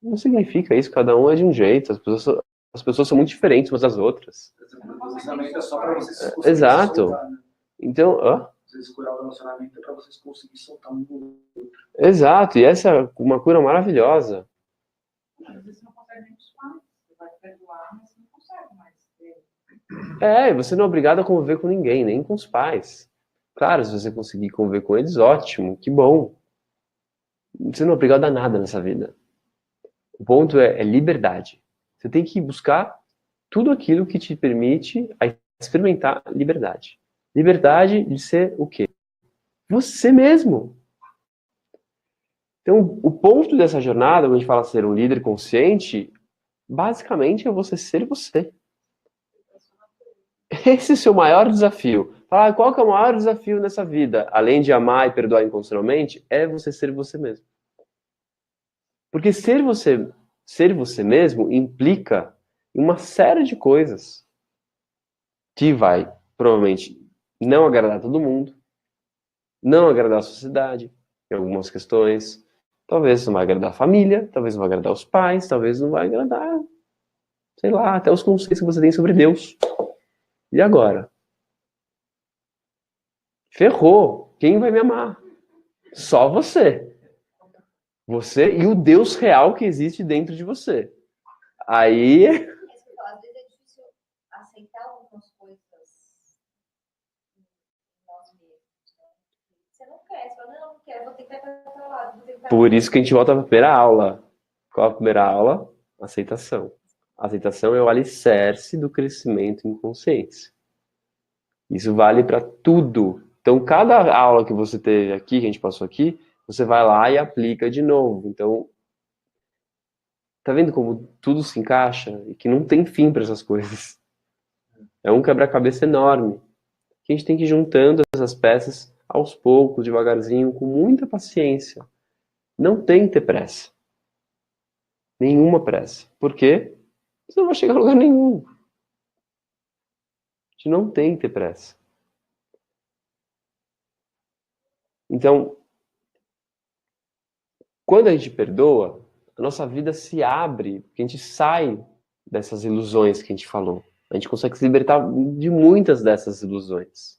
Não significa isso, cada um é de um jeito, as pessoas são muito diferentes umas das outras. O relacionamento é só para vocês conseguirem Exato. soltar, né? Então, Vocês curar o relacionamento é para vocês conseguirem soltar um do outro. exato, e essa é uma cura maravilhosa. Às vezes você não consegue nem desfazer. Você vai perdoar, mas você não consegue mais Você não é obrigado a conviver com ninguém, nem com os pais. Claro, se você conseguir conviver com eles, ótimo, que bom. Você não é obrigado a nada nessa vida. O ponto é liberdade. Você tem que buscar tudo aquilo que te permite experimentar liberdade. Liberdade de ser o quê? Você mesmo. Então, o ponto dessa jornada, quando a gente fala ser um líder consciente, basicamente é você ser você. Esse é o seu maior desafio. Qual que é o maior desafio nessa vida? Além de amar e perdoar incondicionalmente, é você ser você mesmo. Porque ser você mesmo implica uma série de coisas que vai, provavelmente, não agradar todo mundo, não agradar a sociedade, em algumas questões, talvez não vai agradar a família, talvez não vai agradar os pais, talvez não vai agradar, sei lá, até os conceitos que você tem sobre Deus. E agora? Ferrou! Quem vai me amar? Só você. Você e o Deus real que existe dentro de você. Aí... Às vezes é difícil aceitar algumas coisas em nós mesmos. Você não quer, você fala, não quero, vou ter que ir para outro lado. Por isso que a gente volta para a primeira aula. Qual a primeira aula? Aceitação. A aceitação é o alicerce do crescimento em consciência. Isso vale para tudo. Então, cada aula que você teve aqui, que a gente passou aqui, você vai lá e aplica de novo. Então, tá vendo como tudo se encaixa e que não tem fim para essas coisas? É um quebra-cabeça enorme. Que a gente tem que ir juntando essas peças aos poucos, devagarzinho, com muita paciência. Não tem que ter pressa. Nenhuma pressa. Por quê? Você não vai chegar a lugar nenhum. A gente não tem que ter pressa. Então, quando a gente perdoa, a nossa vida se abre, porque a gente sai dessas ilusões que a gente falou. A gente consegue se libertar de muitas dessas ilusões.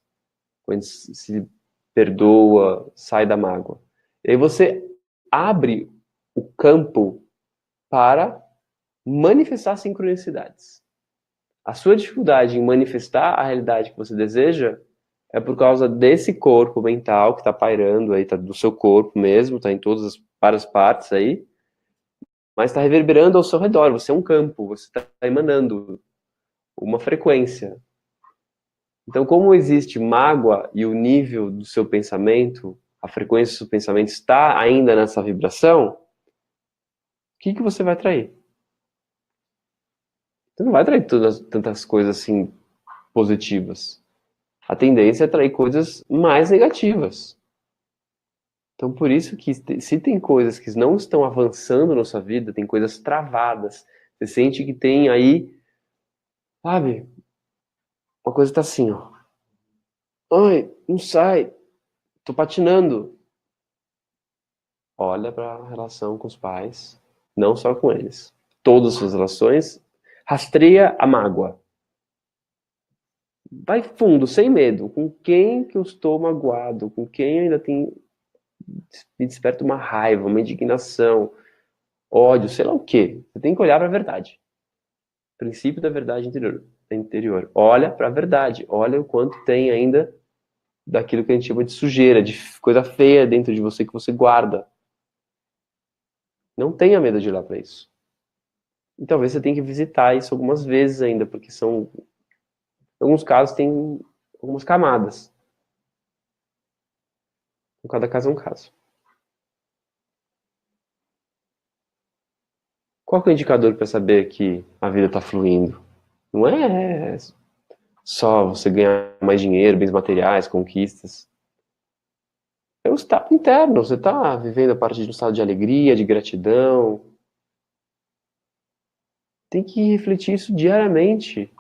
Quando a gente se perdoa, sai da mágoa. E aí você abre o campo para manifestar sincronicidades. A sua dificuldade em manifestar a realidade que você deseja é por causa desse corpo mental que está pairando aí, tá do seu corpo mesmo, está em todas as várias partes aí, mas está reverberando ao seu redor. Você é um campo, você está emanando uma frequência. Então, como existe mágoa e o nível do seu pensamento, a frequência do seu pensamento está ainda nessa vibração, o que você vai atrair? Você não vai atrair tantas coisas assim positivas. A tendência é atrair coisas mais negativas. Então, por isso que se tem coisas que não estão avançando na sua vida, tem coisas travadas, você sente que tem aí, sabe, uma coisa está assim, ó. Ai, não sai, tô patinando. Olha para a relação com os pais, não só com eles. Todas as suas relações, rastreia a mágoa. Vai fundo, sem medo. Com quem que eu estou magoado? Com quem ainda tem... me desperta uma raiva, uma indignação, ódio, sei lá o quê. Você tem que olhar para a verdade. Princípio da verdade interior. Olha para a verdade. Olha o quanto tem ainda daquilo que a gente chama de sujeira, de coisa feia dentro de você que você guarda. Não tenha medo de olhar para isso. E talvez você tenha que visitar isso algumas vezes ainda, porque são... em alguns casos tem algumas camadas. Cada caso é um caso. Qual que é o indicador para saber que a vida está fluindo? Não é só você ganhar mais dinheiro, bens materiais, conquistas. É o estado interno. Você está vivendo a partir de um estado de alegria, de gratidão. Tem que refletir isso diariamente.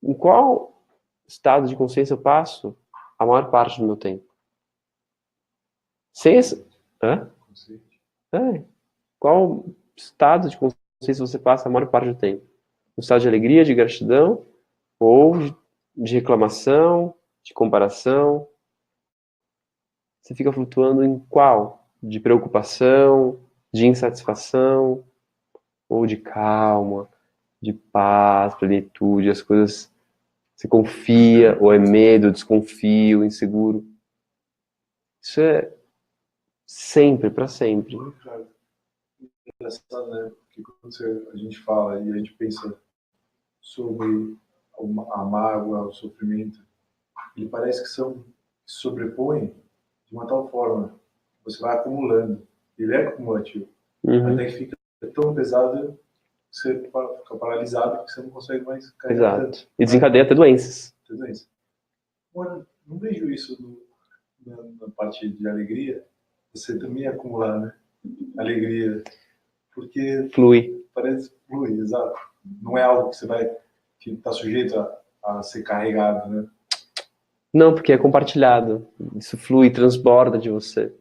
Em qual estado de consciência eu passo a maior parte do meu tempo? Sem esse... Hã? Qual estado de consciência você passa a maior parte do tempo? Um estado de alegria, de gratidão, ou de reclamação, de comparação? Você fica flutuando em qual? De preocupação, de insatisfação, ou de calma, de paz, plenitude, as coisas... Você confia, ou é medo, desconfio, inseguro? Isso é sempre, para sempre. Engraçado, né? Porque quando a gente fala e a gente pensa sobre a mágoa, o sofrimento, ele parece que se sobrepõem de uma tal forma que você vai acumulando. Ele é acumulativo. Até que fica tão pesado que você fica paralisado que você não consegue mais carregar. Exato. E desencadeia até doenças. Mano, não vejo isso na parte de alegria. Você também acumular, né? Alegria. Porque Flui. parece flui, exato. Não é algo que você vai estar sujeito a ser carregado, né? Não, porque é compartilhado. Isso flui, transborda de você.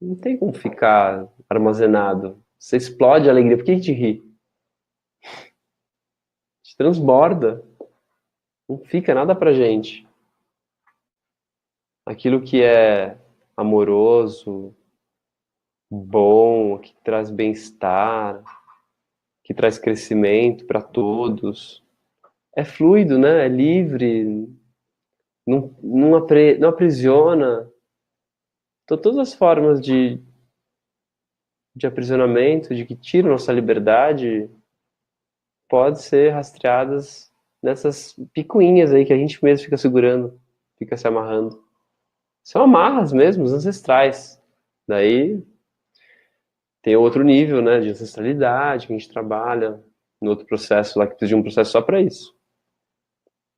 Não tem como ficar armazenado. Você explode a alegria. Por que te ri? Te transborda. Não fica nada pra gente. Aquilo que é amoroso, bom, que traz bem-estar, que traz crescimento para todos, é fluido, né? É livre, não aprisiona. Então, todas as formas de aprisionamento, de que tiram nossa liberdade, podem ser rastreadas nessas picuinhas aí que a gente mesmo fica segurando, fica se amarrando. São amarras mesmo, ancestrais. Daí tem outro nível, né, de ancestralidade que a gente trabalha, no outro processo lá que precisa de um processo só para isso.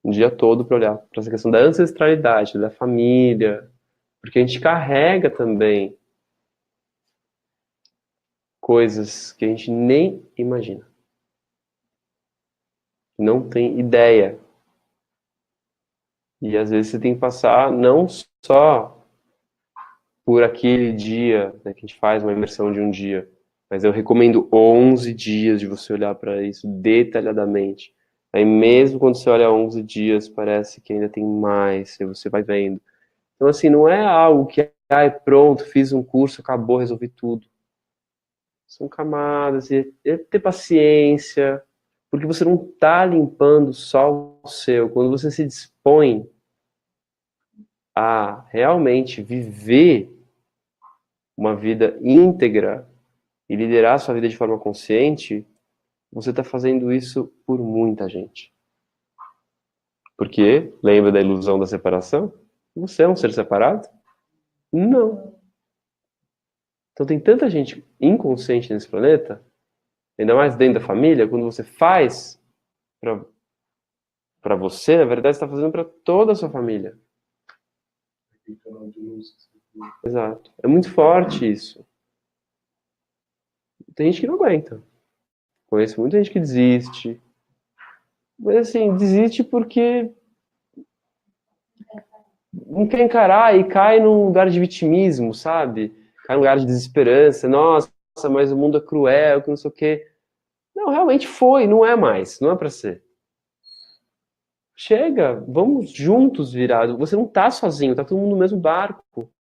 Um dia todo para olhar para essa questão da ancestralidade, da família, porque a gente carrega também coisas que a gente nem imagina. Não tem ideia. E às vezes você tem que passar não só por aquele dia, né, que a gente faz uma imersão de um dia, mas eu recomendo 11 dias de você olhar para isso detalhadamente. Aí mesmo quando você olha 11 dias, parece que ainda tem mais, e você vai vendo. Então assim, não é algo que, pronto, fiz um curso, acabou, resolvi tudo. São camadas, e ter paciência, Porque você não está limpando só o seu. Quando você se dispõe a realmente viver uma vida íntegra e liderar a sua vida de forma consciente, você está fazendo isso por muita gente. Porque, lembra da ilusão da separação? Você é um ser separado? Não. Então tem tanta gente inconsciente nesse planeta, ainda mais dentro da família, quando você faz para você, na verdade, você está fazendo para toda a sua família. Aquele canal de luz que você falou. Exato. É muito forte isso. Tem gente que não aguenta. Conheço muita gente que desiste. Mas assim, desiste porque não quer encarar e cai num lugar de vitimismo, sabe? Cai num lugar de desesperança. Nossa, mas o mundo é cruel, que não sei o quê. Não, realmente foi, não é mais. Não é pra ser. Chega, vamos juntos virar. Você não tá sozinho, tá todo mundo no mesmo barco.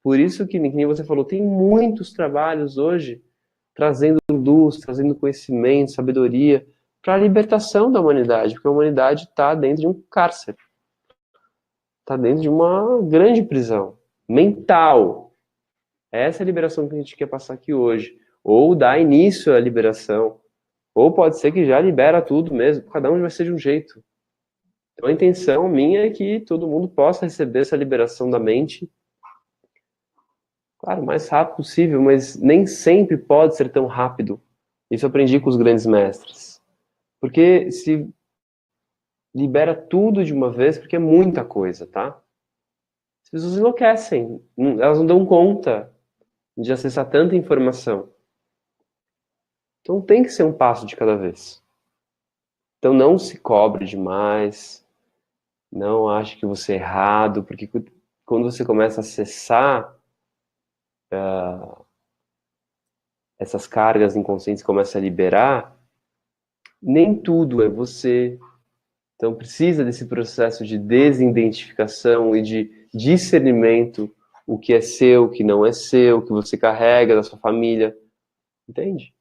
Por isso que nem você falou, tem muitos trabalhos hoje trazendo luz, trazendo conhecimento, sabedoria para a libertação da humanidade, porque a humanidade está dentro de um cárcere. Está dentro de uma grande prisão mental. Essa é a liberação que a gente quer passar aqui hoje. Ou dar início à liberação, ou pode ser que já libera tudo mesmo, cada um vai ser de um jeito. Então a intenção minha é que todo mundo possa receber essa liberação da mente, claro, o mais rápido possível, mas nem sempre pode ser tão rápido. Isso eu aprendi com os grandes mestres. Porque se libera tudo de uma vez, porque é muita coisa, tá? As pessoas enlouquecem, elas não dão conta de acessar tanta informação. Então tem que ser um passo de cada vez. Então não se cobre demais, não ache que você é errado, porque quando você começa a acessar essas cargas inconscientes e começa a liberar, nem tudo é você. Então precisa desse processo de desidentificação e de discernimento, o que é seu, o que não é seu, o que você carrega da sua família. Entende?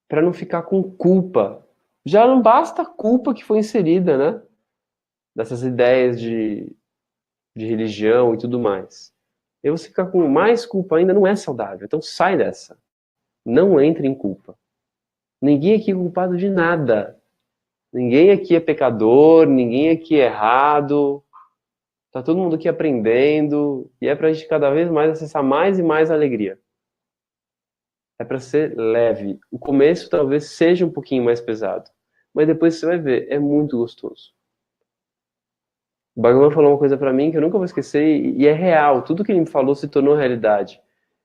Para não ficar com culpa. Já não basta a culpa que foi inserida, né? Dessas ideias de religião e tudo mais. E você ficar com mais culpa ainda não é saudável. Então sai dessa. Não entre em culpa. Ninguém aqui é culpado de nada. Ninguém aqui é pecador, ninguém aqui é errado. Tá todo mundo aqui aprendendo. E é pra gente cada vez mais acessar mais e mais alegria. É pra ser leve. O começo talvez seja um pouquinho mais pesado. Mas depois você vai ver, é muito gostoso. O Bhagavan falou uma coisa pra mim que eu nunca vou esquecer e é real. Tudo que ele me falou se tornou realidade.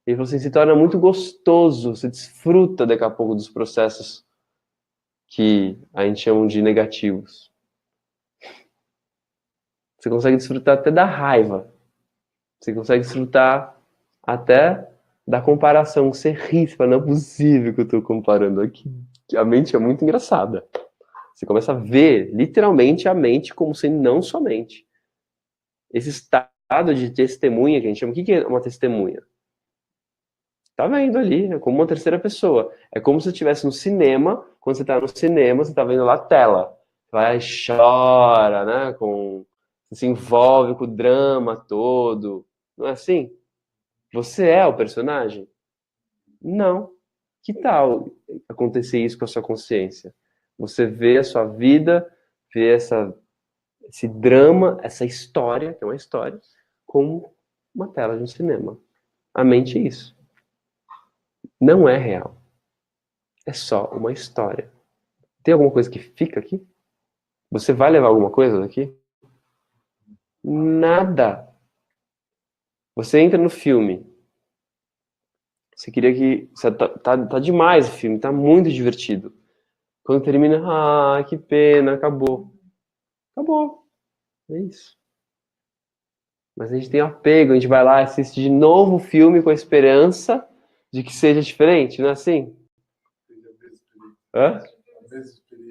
Ele falou assim, se torna muito gostoso, você desfruta daqui a pouco dos processos que a gente chama de negativos. Você consegue desfrutar até da raiva. Você consegue desfrutar até da comparação. Você ri, você fala, não é possível que eu estou comparando aqui. A mente é muito engraçada. Você começa a ver, literalmente, a mente como sendo não sua mente. Esse estado de testemunha que a gente chama, o que é uma testemunha? Tá vendo ali, é como uma terceira pessoa. É como se você estivesse no cinema, quando você tá no cinema, você tá vendo lá a tela. Você vai, chora, né? Você se envolve com o drama todo. Não é assim? Você é o personagem? Não. Que tal acontecer isso com a sua consciência? Você vê a sua vida, vê esse drama, essa história, que é uma história, como uma tela de um cinema. A mente é isso. Não é real. É só uma história. Tem alguma coisa que fica aqui? Você vai levar alguma coisa daqui? Nada. Você entra no filme. Você queria que... Tá demais o filme, tá muito divertido. Quando termina, que pena, acabou. Acabou. É isso. Mas a gente tem apego, a gente vai lá e assiste de novo o filme com a esperança de que seja diferente, não é assim? Hã?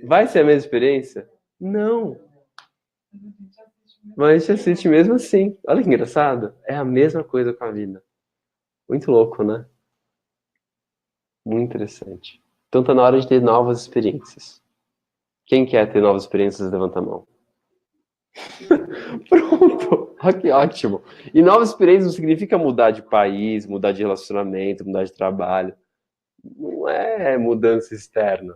Vai ser a mesma experiência? Não. Mas a gente assiste mesmo assim. Olha que engraçado. É a mesma coisa com a vida. Muito louco, né? Muito interessante. Então tá na hora de ter novas experiências. Quem quer ter novas experiências, levanta a mão. Pronto, que ótimo. E novas experiências não significa mudar de país, mudar de relacionamento, mudar de trabalho. Não é mudança externa.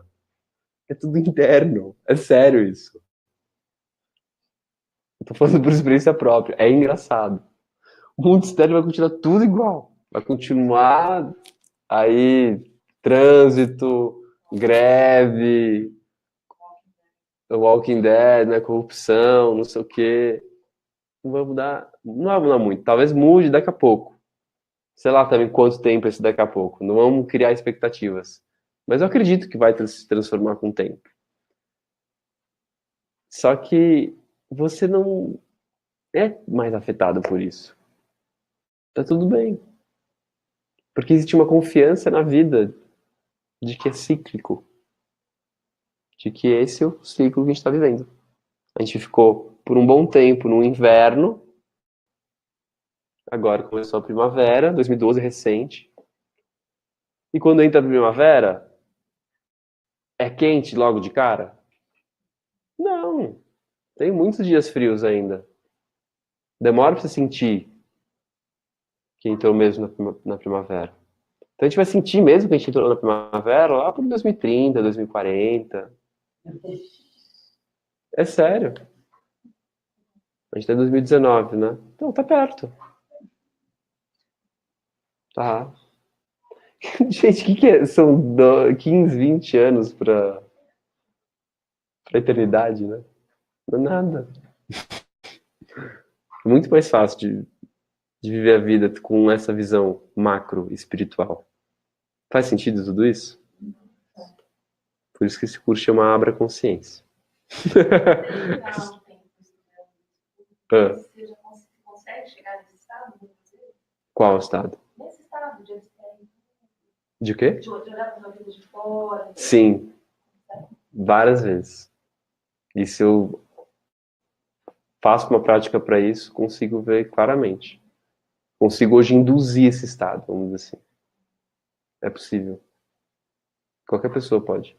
É tudo interno. É sério isso. Eu tô falando por experiência própria. É engraçado. O mundo externo vai continuar tudo igual. Vai continuar aí, trânsito, greve, Walking Dead, né, corrupção, não sei o quê. Não vai mudar muito. Talvez mude daqui a pouco. Sei lá também quanto tempo esse daqui a pouco. Não vamos criar expectativas. Mas eu acredito que vai se transformar com o tempo. Só que você não é mais afetado por isso. Tá tudo bem. Porque existe uma confiança na vida de que é cíclico. De que esse é o ciclo que a gente está vivendo. A gente ficou por um bom tempo no inverno. Agora começou a primavera, 2012 recente. E quando entra a primavera, é quente logo de cara? Não. Tem muitos dias frios ainda. Demora para você sentir que entrou mesmo na primavera. Então a gente vai sentir mesmo que a gente entrou na primavera lá por 2030, 2040. É sério. A gente tá em 2019, né? Então tá perto. Tá. Gente, o que é? São 15, 20 anos pra eternidade, né? Não é nada. É muito mais fácil de viver a vida com essa visão macro espiritual. Faz sentido tudo isso? Por isso que esse curso chama Abra Consciência. Você já consegue chegar nesse estado? Qual estado? Nesse estado de abstrair. De quê? De olhar para a vida de fora. Sim. Várias vezes. E se eu faço uma prática para isso, consigo ver claramente. Consigo hoje induzir esse estado, vamos dizer assim. É possível. Qualquer pessoa pode.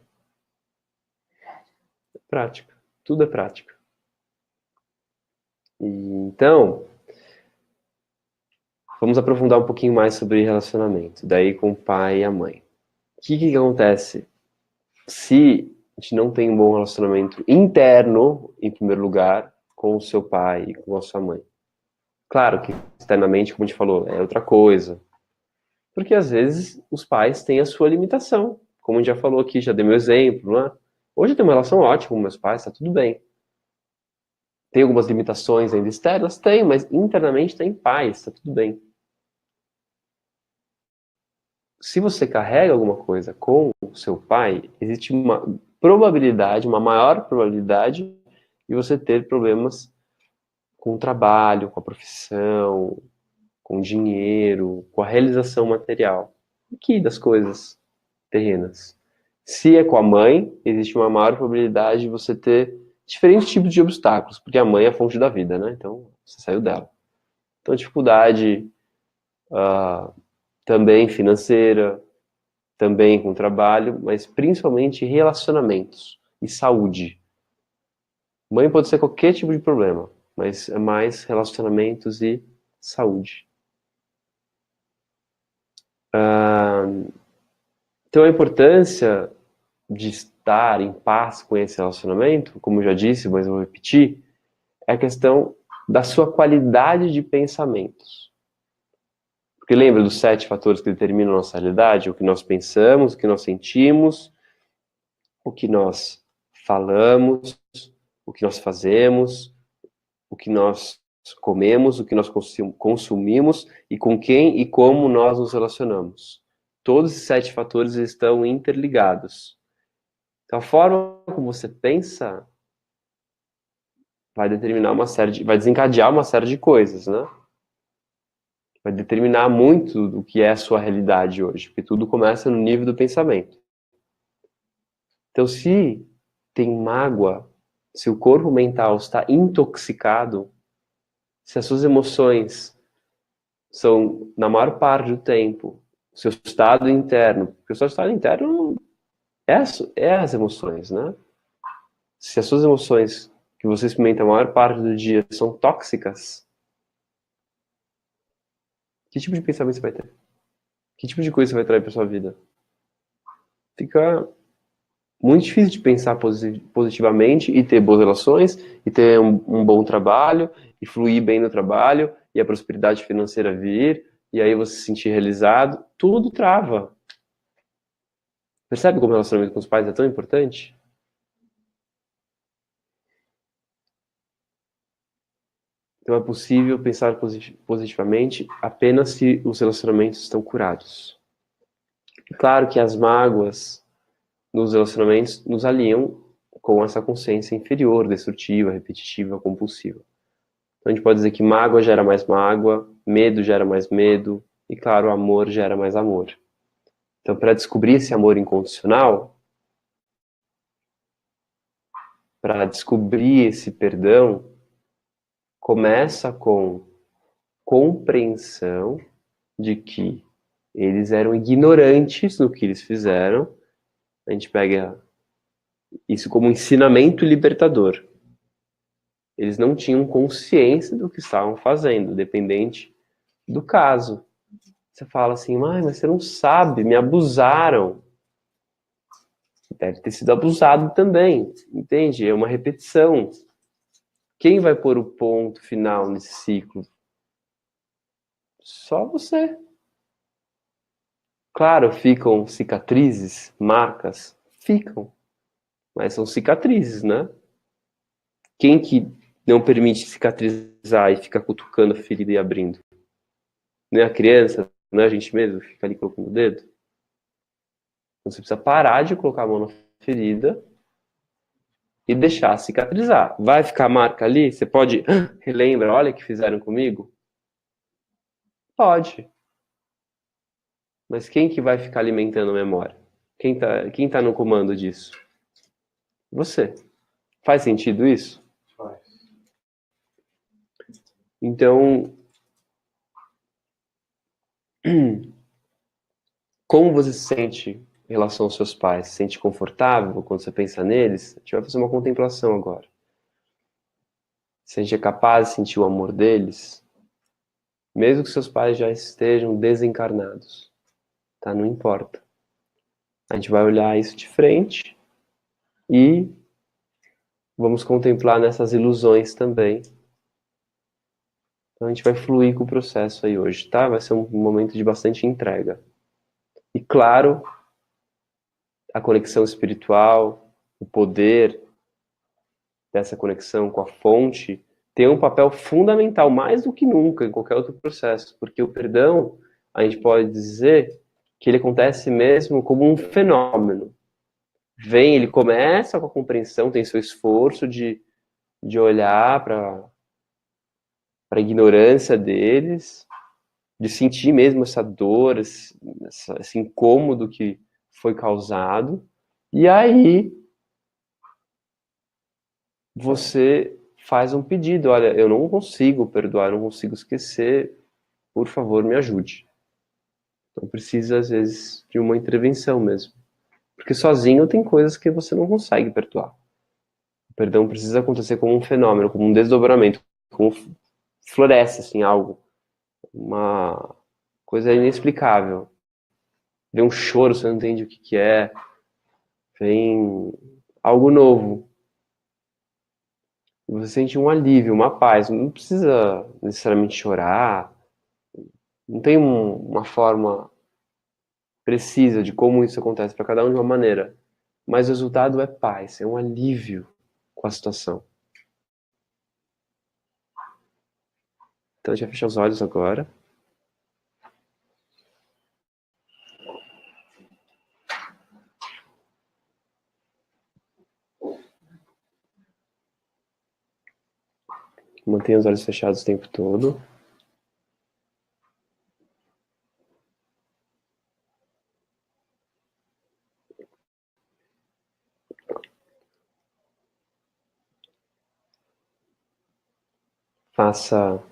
É prática. Tudo é prática. E, então, vamos aprofundar um pouquinho mais sobre relacionamento. Daí com o pai e a mãe. O que acontece se a gente não tem um bom relacionamento interno, em primeiro lugar, com o seu pai e com a sua mãe? Claro que externamente, como a gente falou, é outra coisa. Porque às vezes os pais têm a sua limitação. Como a gente já falou aqui, já dei meu exemplo, não é? Hoje eu tenho uma relação ótima com meus pais, tá tudo bem. Tem algumas limitações ainda externas? Tem, mas internamente tem paz, tá tudo bem. Se você carrega alguma coisa com o seu pai, existe uma probabilidade, uma maior probabilidade de você ter problemas com o trabalho, com a profissão, com o dinheiro, com a realização material. Aqui das coisas terrenas. Se é com a mãe, existe uma maior probabilidade de você ter diferentes tipos de obstáculos, porque a mãe é a fonte da vida, né? Então, você saiu dela. Então, dificuldade também financeira, também com trabalho, mas principalmente relacionamentos e saúde. Mãe pode ser qualquer tipo de problema, mas é mais relacionamentos e saúde. Então a importância de estar em paz com esse relacionamento, como eu já disse, mas eu vou repetir, é a questão da sua qualidade de pensamentos. Porque lembra dos 7 fatores que determinam a nossa realidade? O que nós pensamos, o que nós sentimos, o que nós falamos, o que nós fazemos, o que nós comemos, o que nós consumimos e com quem e como nós nos relacionamos. Todos esses 7 fatores estão interligados. Então, a forma como você pensa vai determinar vai desencadear uma série de coisas, né? Vai determinar muito do que é a sua realidade hoje, porque tudo começa no nível do pensamento. Então, se tem mágoa, se o corpo mental está intoxicado, se as suas emoções são, na maior parte do tempo, o seu estado interno, porque o seu estado interno é as emoções, né? Se as suas emoções que você experimenta a maior parte do dia são tóxicas, que tipo de pensamento você vai ter? Que tipo de coisa você vai trazer para sua vida? Fica muito difícil de pensar positivamente e ter boas relações, e ter um bom trabalho, e fluir bem no trabalho, e a prosperidade financeira vir, e aí você se sentir realizado. Tudo trava. Percebe como o relacionamento com os pais é tão importante? Então é possível pensar positivamente apenas se os relacionamentos estão curados. Claro que as mágoas nos relacionamentos nos alinham com essa consciência inferior, destrutiva, repetitiva, compulsiva. Então a gente pode dizer que mágoa gera mais mágoa, medo gera mais medo, e claro, amor gera mais amor. Então, para descobrir esse amor incondicional, para descobrir esse perdão, começa com compreensão de que eles eram ignorantes no que eles fizeram. A gente pega isso como um ensinamento libertador. Eles não tinham consciência do que estavam fazendo, dependente do caso. Você fala assim, mas você não sabe, me abusaram. Deve ter sido abusado também, entende? É uma repetição. Quem vai pôr o ponto final nesse ciclo? Só você. Claro, ficam cicatrizes, marcas, ficam. Mas são cicatrizes, né? Quem que não permite cicatrizar e fica cutucando a ferida e abrindo? Não é a criança, não é a gente mesmo, fica ali colocando o dedo? Então você precisa parar de colocar a mão na ferida e deixar cicatrizar. Vai ficar a marca ali? Você pode relembra, olha o que fizeram comigo? Pode. Mas quem que vai ficar alimentando a memória? Quem tá no comando disso? Você. Faz sentido isso? Faz. Então, como você se sente em relação aos seus pais? Se sente confortável quando você pensa neles? A gente vai fazer uma contemplação agora. Se a gente é capaz de sentir o amor deles, mesmo que seus pais já estejam desencarnados, tá? Não importa. A gente vai olhar isso de frente e vamos contemplar nessas ilusões também. Então a gente vai fluir com o processo aí hoje, tá? Vai ser um momento de bastante entrega. E claro, a conexão espiritual, o poder dessa conexão com a fonte tem um papel fundamental, mais do que nunca, em qualquer outro processo. Porque o perdão, a gente pode dizer que ele acontece mesmo como um fenômeno. Ele começa com a compreensão, tem seu esforço de olhar para a ignorância deles, de sentir mesmo essa dor, esse incômodo que foi causado. E aí você faz um pedido, olha, eu não consigo perdoar, eu não consigo esquecer, por favor, me ajude. Então precisa, às vezes, de uma intervenção mesmo. Porque sozinho tem coisas que você não consegue perdoar. O perdão precisa acontecer como um fenômeno, como um desdobramento, como floresce, assim, algo. Uma coisa inexplicável. Vem um choro, você não entende o que é. Vem algo novo. Você sente um alívio, uma paz. Não precisa necessariamente chorar. Não tem uma forma precisa de como isso acontece para cada um de uma maneira. Mas o resultado é paz, é um alívio com a situação. Então a gente vai fechar os olhos agora. Mantenha os olhos fechados o tempo todo. Faça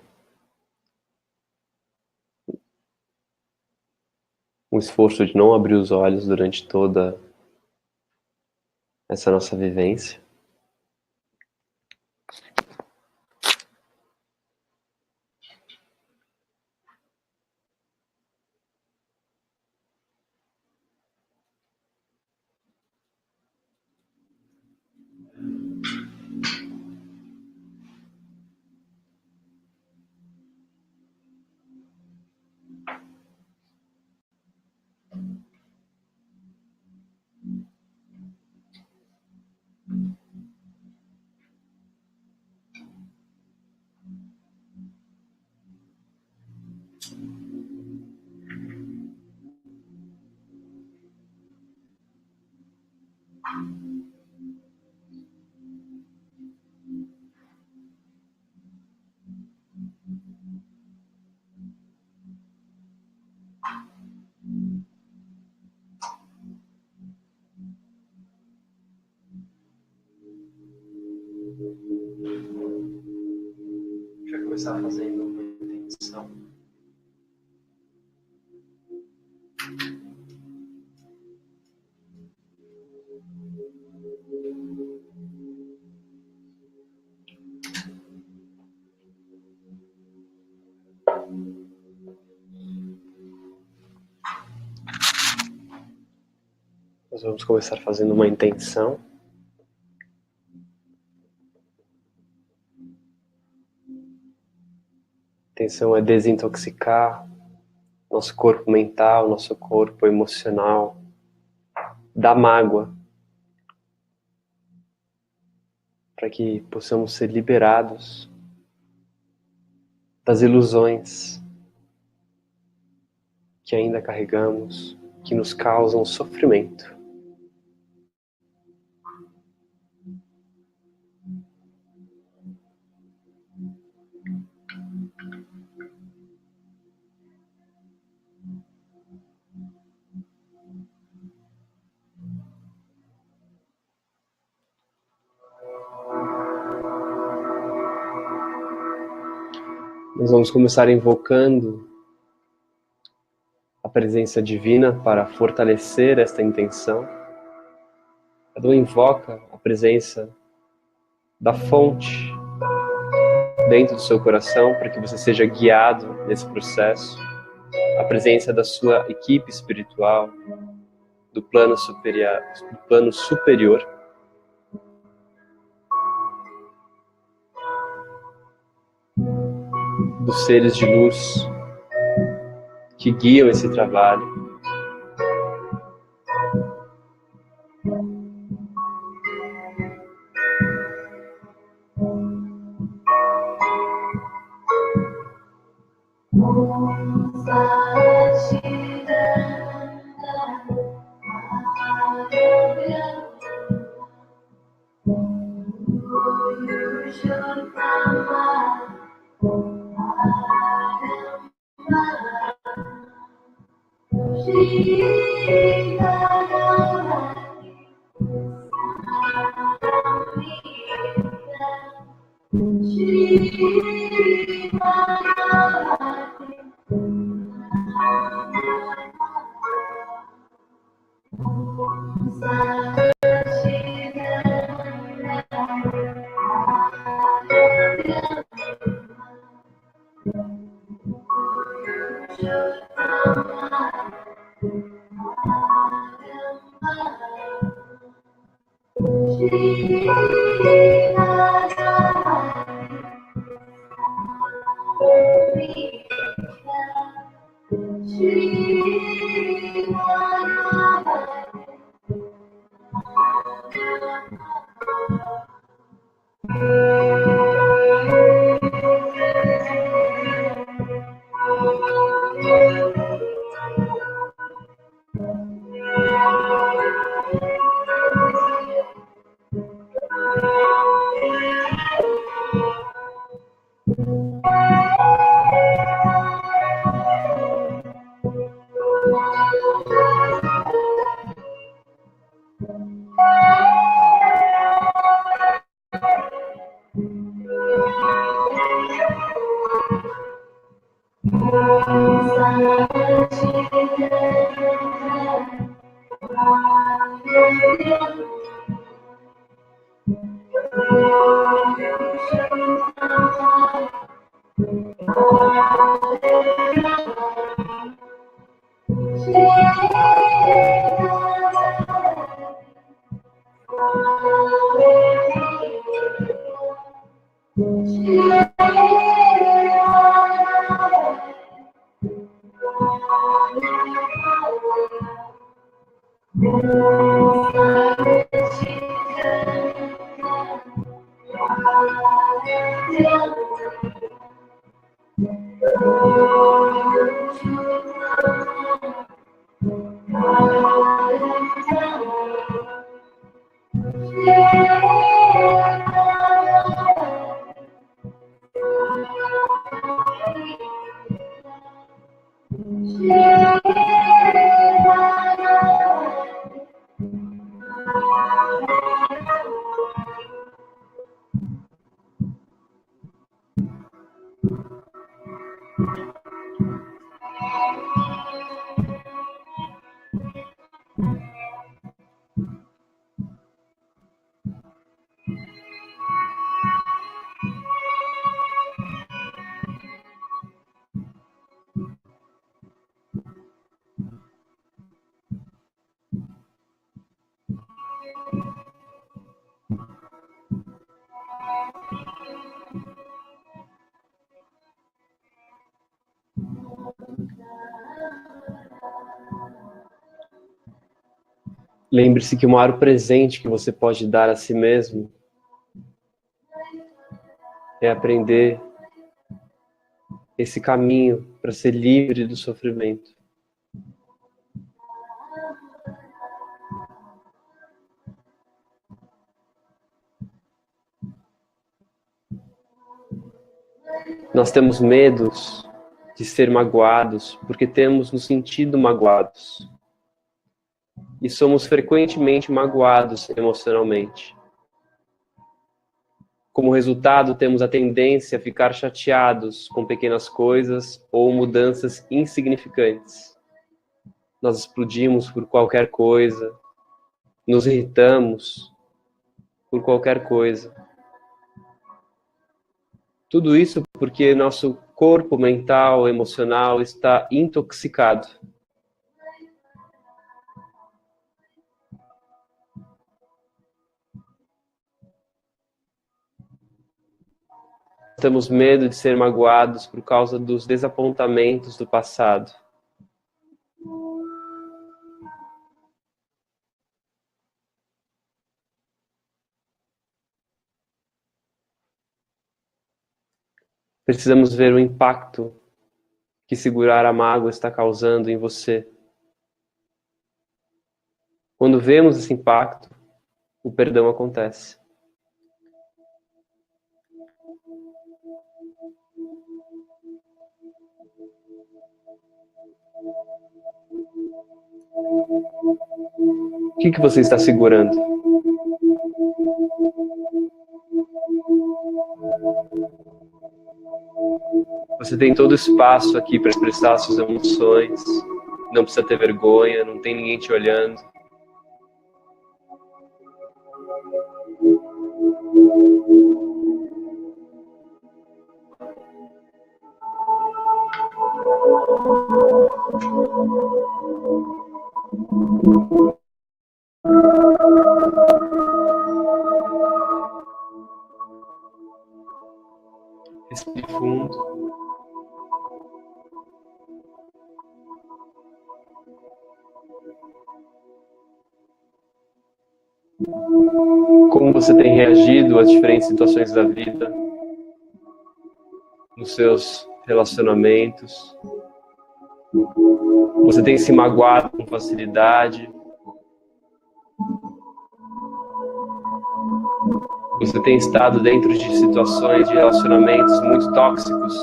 um esforço de não abrir os olhos durante toda essa nossa vivência. começar fazendo uma intenção. Nós vamos começar fazendo uma intenção. A intenção é desintoxicar nosso corpo mental, nosso corpo emocional da mágoa, para que possamos ser liberados das ilusões que ainda carregamos, que nos causam sofrimento. Nós vamos começar invocando a presença divina para fortalecer esta intenção. Cada um invoca a presença da fonte dentro do seu coração para que você seja guiado nesse processo. A presença da sua equipe espiritual, do plano superior. Dos seres de luz que guiam esse trabalho. Lembre-se que o maior presente que você pode dar a si mesmo é aprender esse caminho para ser livre do sofrimento. Nós temos medos de ser magoados porque temos nos sentido magoados. E somos frequentemente magoados emocionalmente. Como resultado, temos a tendência a ficar chateados com pequenas coisas ou mudanças insignificantes. Nós explodimos por qualquer coisa, nos irritamos por qualquer coisa. Tudo isso porque nosso corpo mental, emocional está intoxicado. Temos medo de ser magoados por causa dos desapontamentos do passado. Precisamos ver o impacto que segurar a mágoa está causando em você. Quando vemos esse impacto, o perdão acontece. O que você está segurando? Você tem todo o espaço aqui para expressar suas emoções. Não precisa ter vergonha, não tem ninguém te olhando. Respire fundo. Como você tem reagido às diferentes situações da vida, nos seus relacionamentos? Você tem se magoado com facilidade? Você tem estado dentro de situações de relacionamentos muito tóxicos?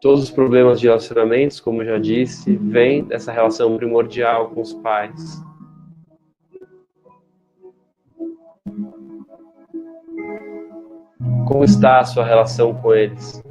Todos os problemas de relacionamentos, como eu já disse, vêm dessa relação primordial com os pais. Como está a sua relação com eles?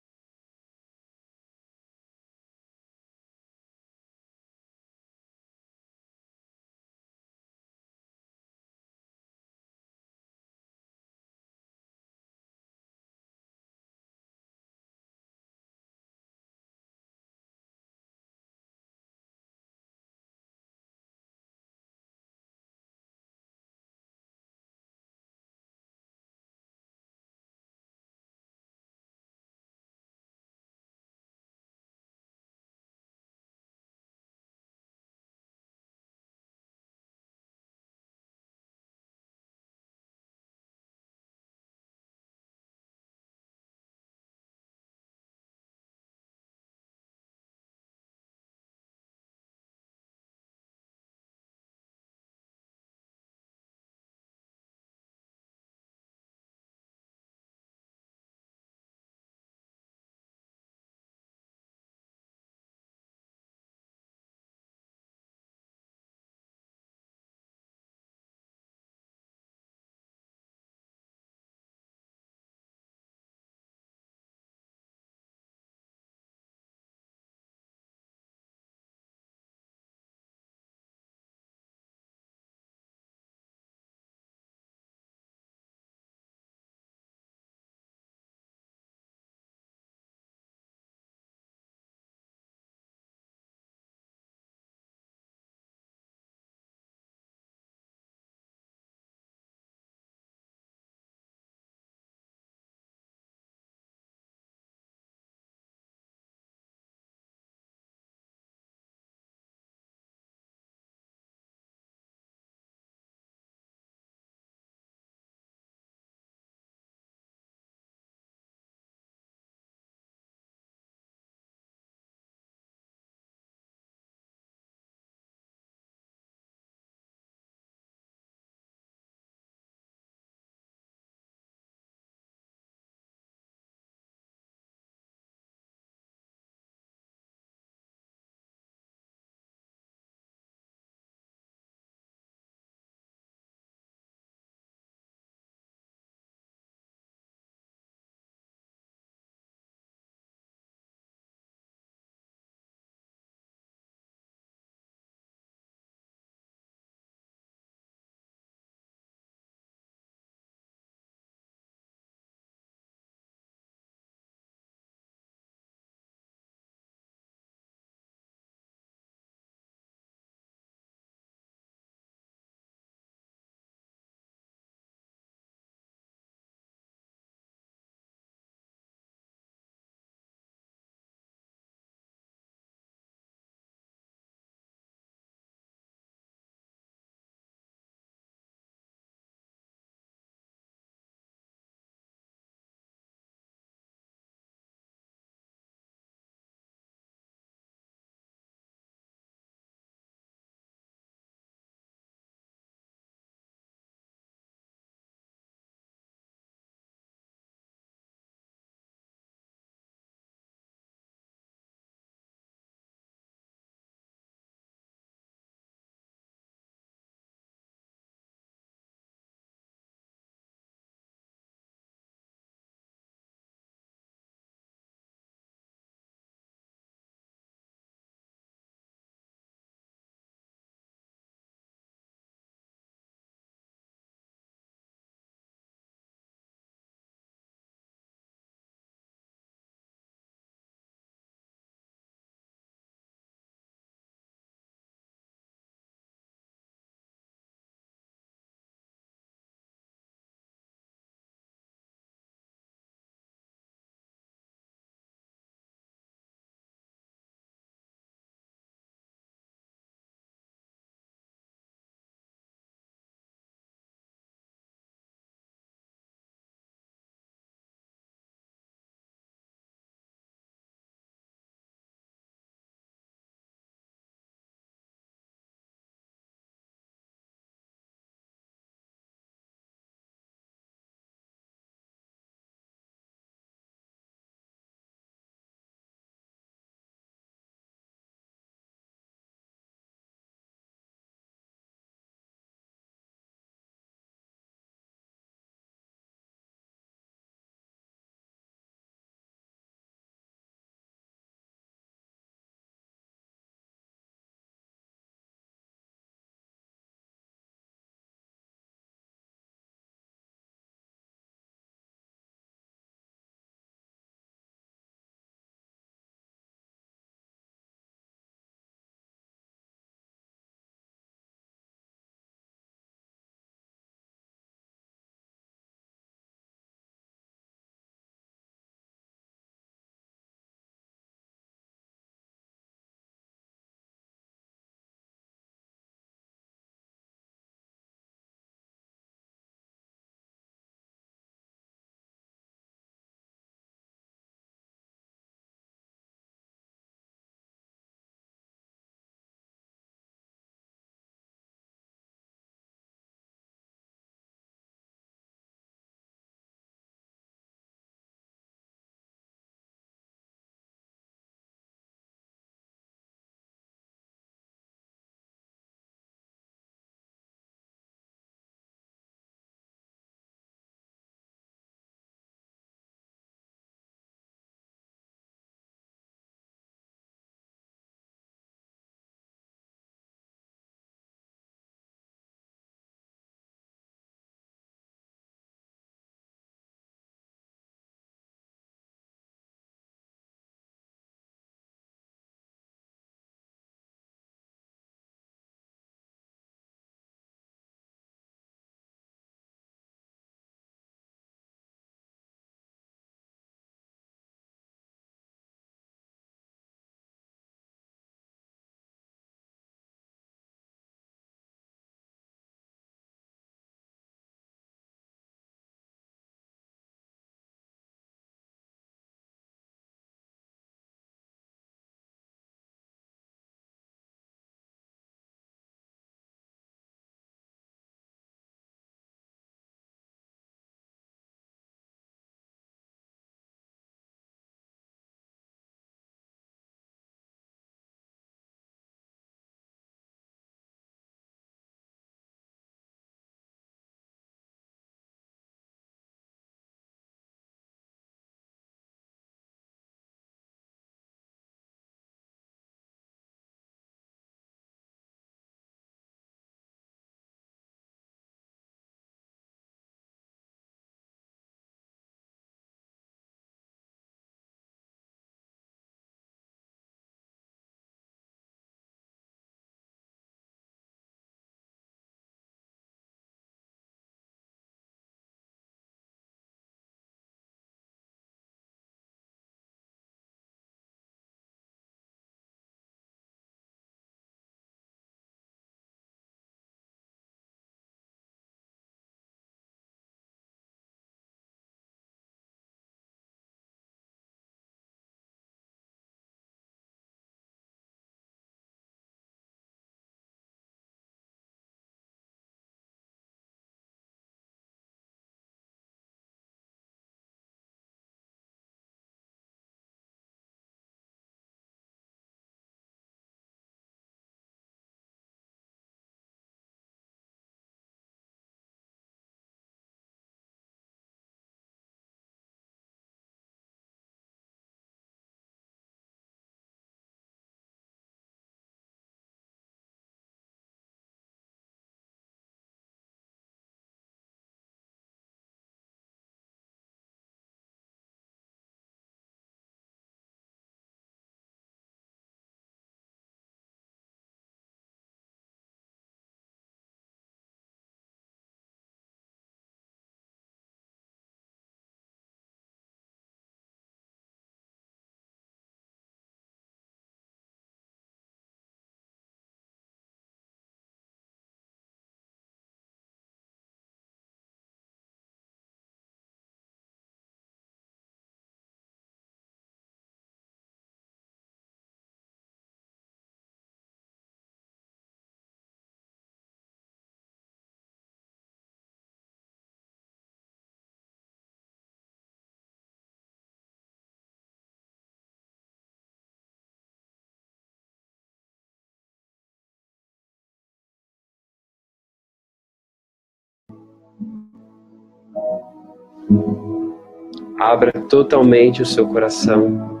Abra totalmente o seu coração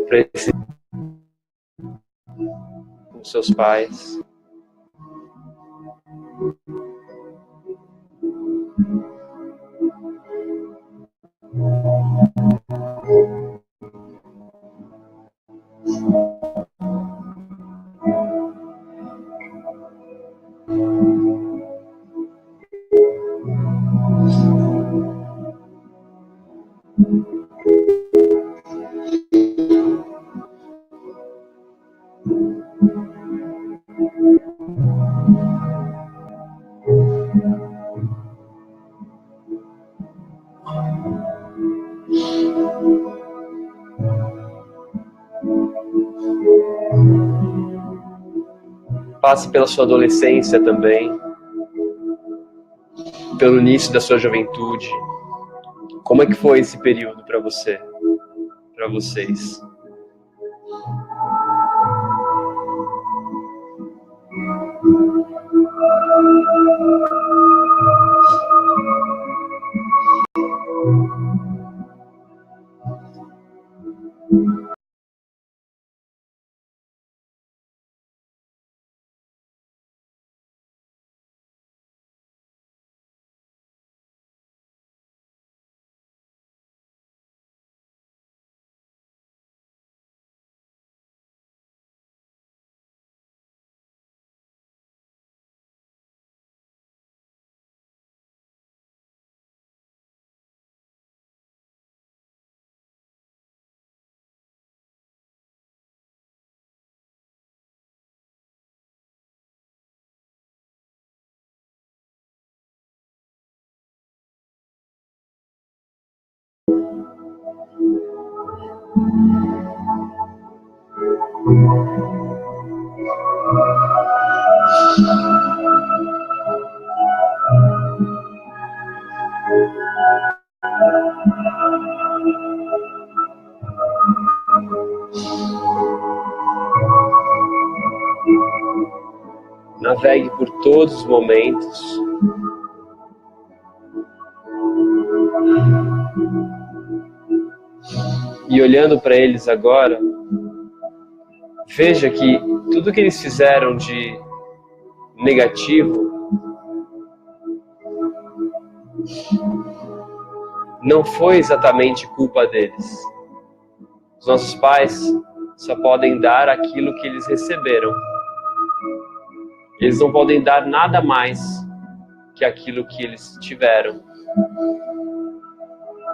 para os seus pais. Passe pela sua adolescência também, pelo início da sua juventude. Como é que foi esse período para você, para vocês? Navegue por todos os momentos. E olhando para eles agora, veja que tudo que eles fizeram de negativo não foi exatamente culpa deles. Os nossos pais só podem dar aquilo que eles receberam. Eles não podem dar nada mais que aquilo que eles tiveram.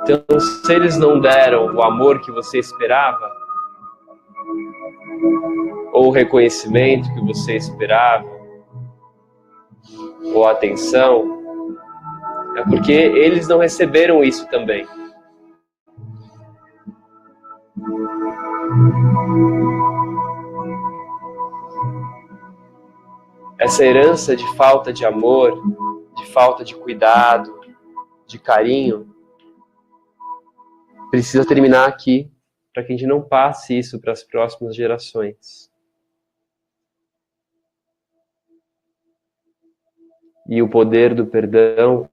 Então, se eles não deram o amor que você esperava, ou o reconhecimento que você esperava, ou a atenção, é porque eles não receberam isso também. Essa herança de falta de amor, de falta de cuidado, de carinho, precisa terminar aqui, para que a gente não passe isso para as próximas gerações. E o poder do perdão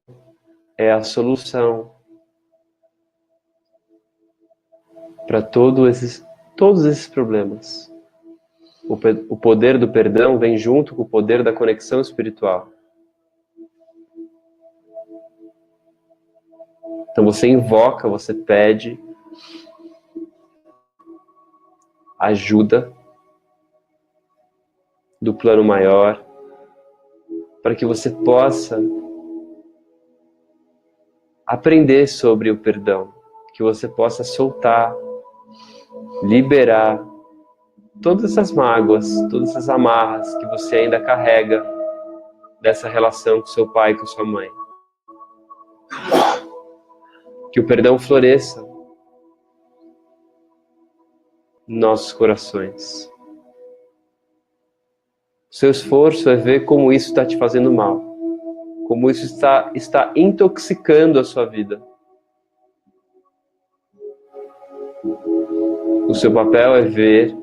é a solução para todos esses problemas. O poder do perdão vem junto com o poder da conexão espiritual. Então você invoca, você pede ajuda do plano maior para que você possa aprender sobre o perdão, que você possa soltar, liberar todas essas mágoas, todas essas amarras que você ainda carrega dessa relação com seu pai e com sua mãe. Que o perdão floresça em nossos corações. O seu esforço é ver como isso está te fazendo mal, como isso está intoxicando a sua vida. O seu papel é ver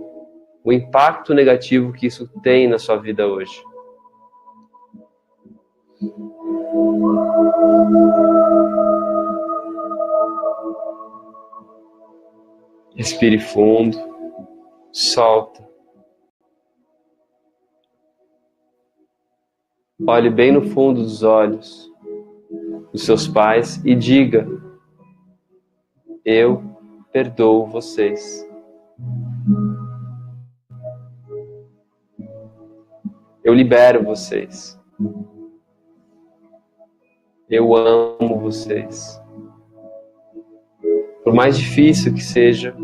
o impacto negativo que isso tem na sua vida hoje. Respire fundo, solta. Olhe bem no fundo dos olhos dos seus pais e diga: eu perdoo vocês. Eu libero vocês. Eu amo vocês. Por mais difícil que seja,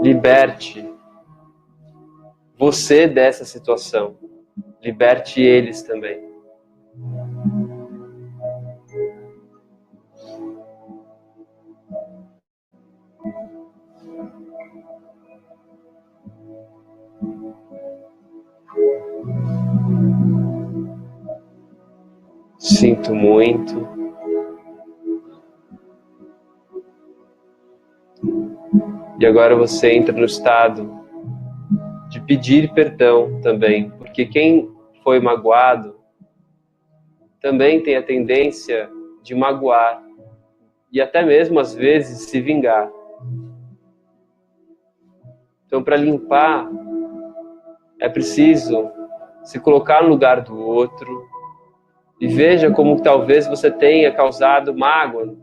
liberte você dessa situação. Liberte eles também. Sinto muito. E agora você entra no estado de pedir perdão também, porque quem foi magoado também tem a tendência de magoar e até mesmo às vezes se vingar. Então, para limpar, é preciso se colocar no lugar do outro e veja como talvez você tenha causado mágoa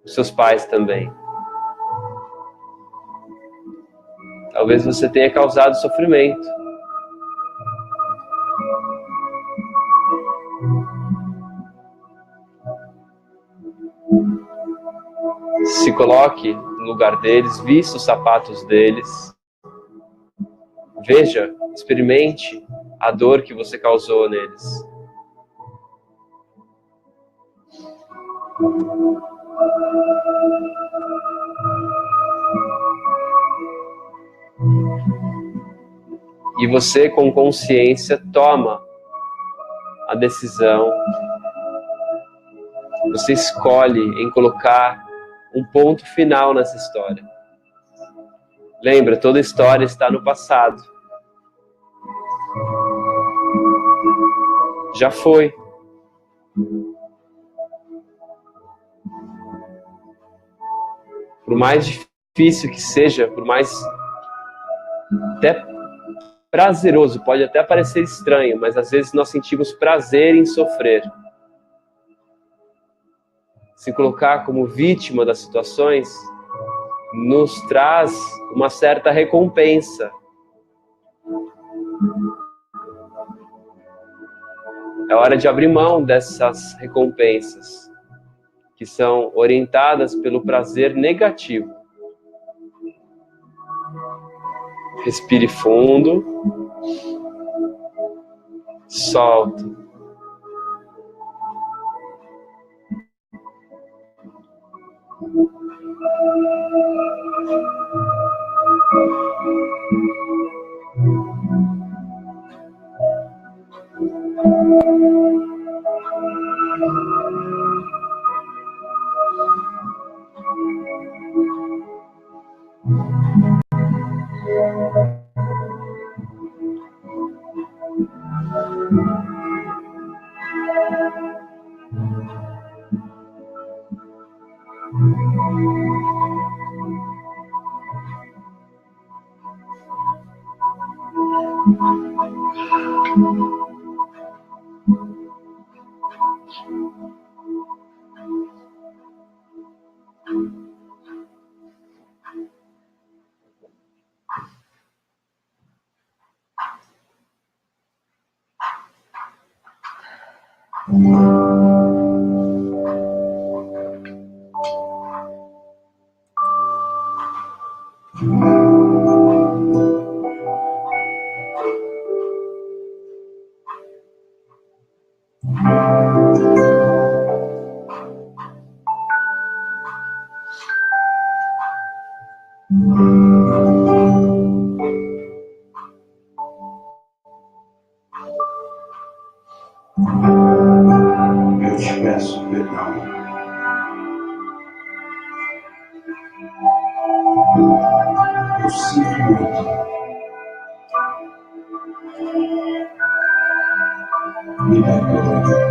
aos seus pais também. Talvez você tenha causado sofrimento. Se coloque no lugar deles, vista os sapatos deles. Veja, experimente a dor que você causou neles. E você, com consciência, toma a decisão. Você escolhe em colocar um ponto final nessa história. Lembra, toda história está no passado. Já foi. Por mais difícil que seja, por mais até prazeroso, pode até parecer estranho, mas às vezes nós sentimos prazer em sofrer. Se colocar como vítima das situações nos traz uma certa recompensa. É hora de abrir mão dessas recompensas, que são orientadas pelo prazer negativo. Respire fundo. Solta. Eu te peço perdão. Eu sinto muito. Me perdoe.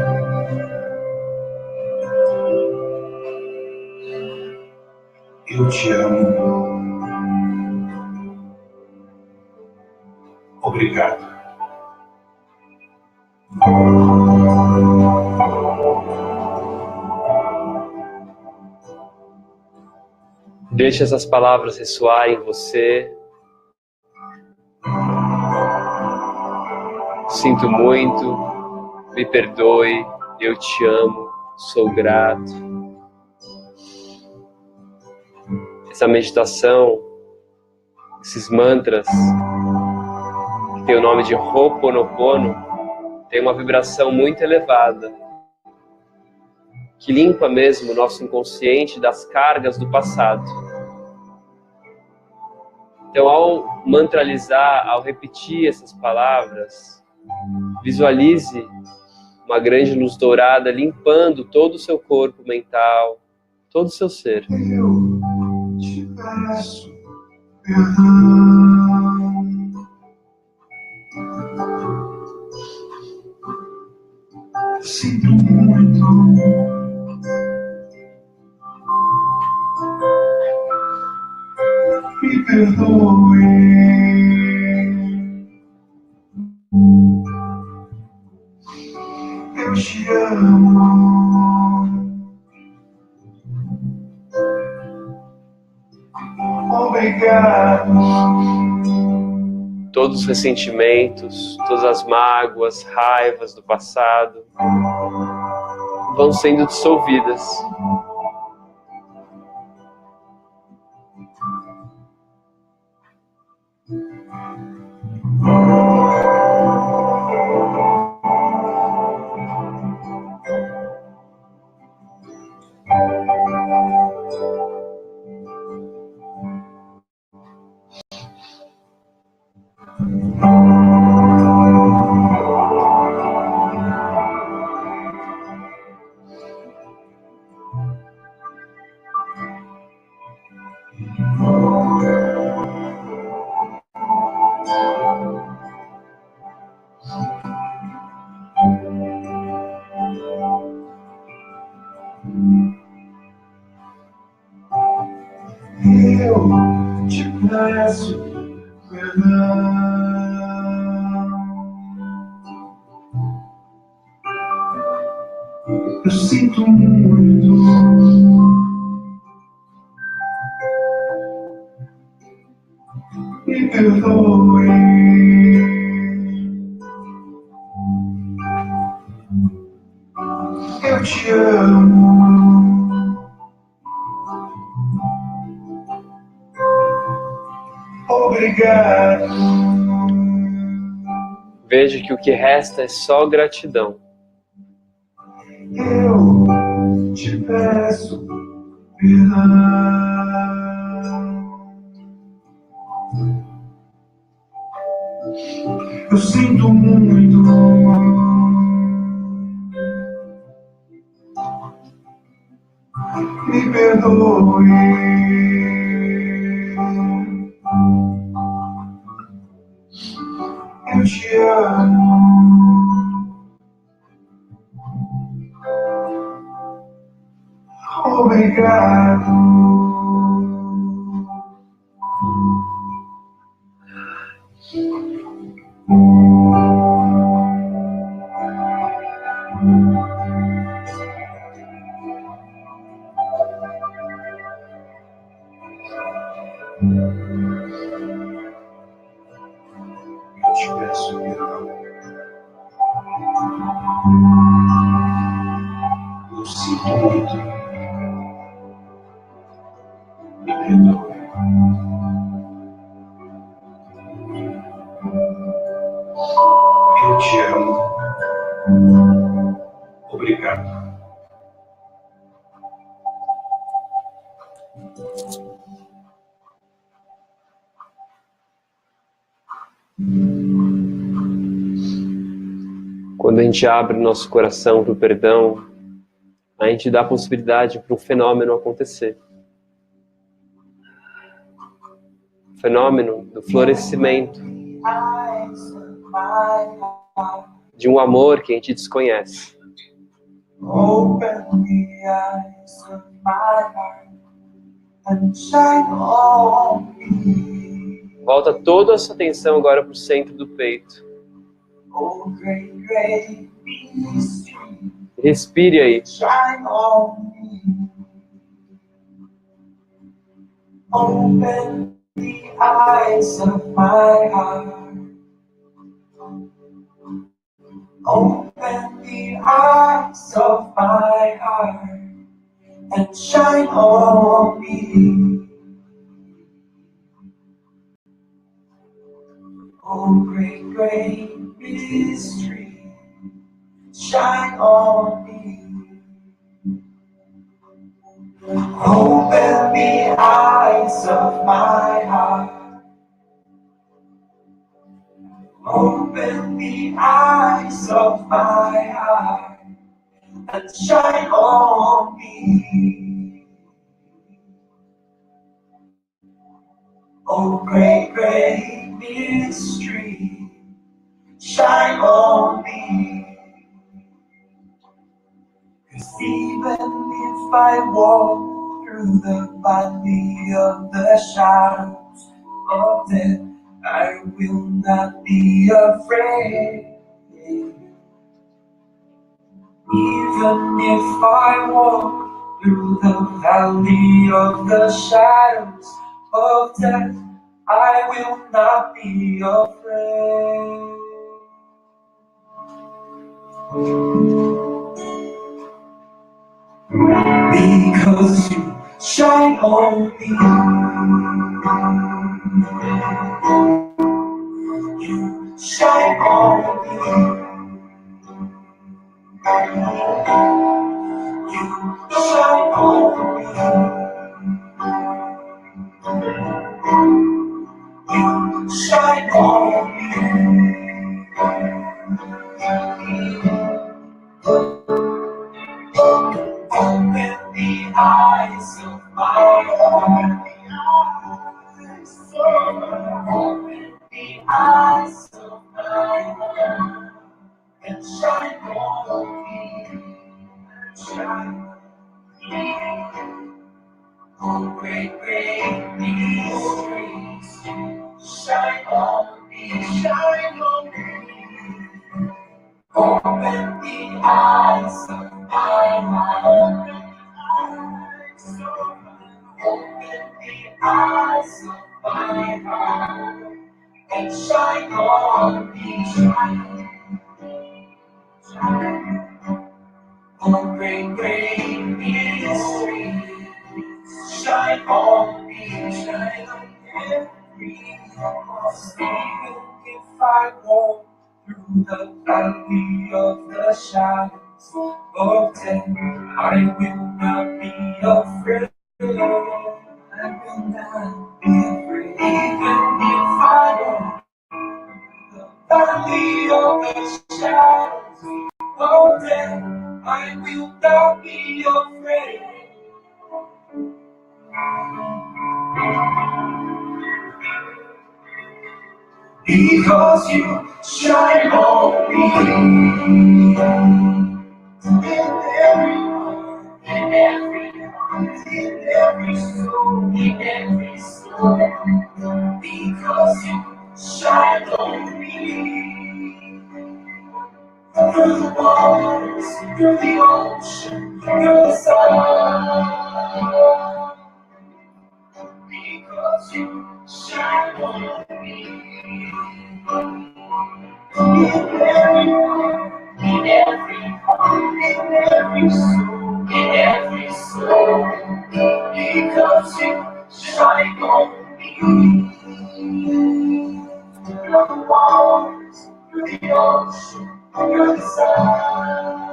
Eu te amo. Obrigado. Deixe essas palavras ressoarem em você. Sinto muito, me perdoe, eu te amo, sou grato. Essa meditação, esses mantras, que tem o nome de Ho'oponopono, tem uma vibração muito elevada, que limpa mesmo o nosso inconsciente das cargas do passado. Então, ao mantralizar, ao repetir essas palavras, visualize uma grande luz dourada limpando todo o seu corpo mental, todo o seu ser. Eu te peço perdão. Sinto muito. Me perdoe. Eu te amo. Obrigado. Todos os ressentimentos, todas as mágoas, raivas do passado vão sendo dissolvidas. Eu te peço perdão. Eu sinto muito. Me perdoe. Eu te amo. Obrigado. Veja que o que resta é só gratidão. Eu te peço perdão. Eu sinto muito. Me perdoe. Eu te amo. Obrigado. Eu te peço perdão. Eu sinto muito. Me perdoe. Eu te amo. Obrigado. Quando a gente abre o nosso coração para o perdão, a gente dá a possibilidade para um fenômeno acontecer. O fenômeno do florescimento de um amor que a gente desconhece. Open the eyes of my heart and shine on me. Volta toda a sua atenção agora para o centro do peito. Oh, great, great mystery, Respire aí. shine on me. Open the eyes of my heart. Open the eyes of my heart and shine on me. Oh, great, great mystery, shine on me. Open the eyes of my heart. Open the eyes of my heart and shine on me. Oh, great, great mystery, shine on me. 'Cause even if I walk through the valley of the shadows of death, I will not be afraid. Even if I walk through the valley of the shadows of death, I will not be afraid. Because you shine on me. You shine on me. You shine on me. You shine on me. Open the eyes of my heart. Open the eyes of my heart and shine on me. Shine on me. Oh, great, great mysteries, shine on me, shine on me. Open the eyes of my heart. Open the eyes of my heart and shine on me. Oh, great, great mystery, shine on me, shine on every heart. Even if I walk through the valley of the shadows of death, I will not be afraid. I will not be afraid. Even if I walk through the valley of the shadows of death, I will not be afraid. Because you shine on me. In every heart, in every heart, in every soul, in every soul. Because you shine on me. Through the waters, through the ocean, through the sun. Because you shine on me. In every heart, in every heart, in every soul, in every soul. Because you shine on me. Through the waters, through the ocean, through the sun.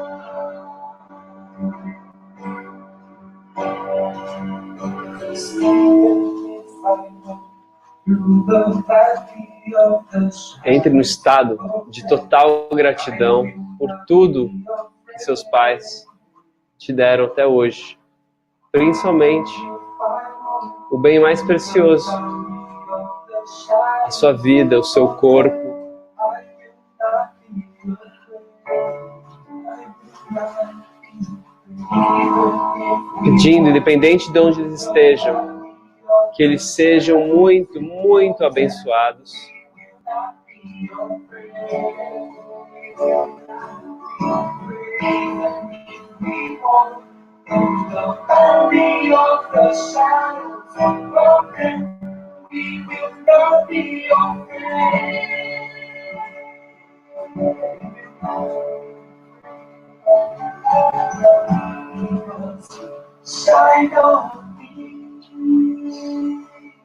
Entre no estado de total gratidão por tudo que seus pais te deram até hoje, principalmente o bem mais precioso, a sua vida, o seu corpo. Pedindo, independente de onde eles estejam, Que eles sejam muito, muito abençoados.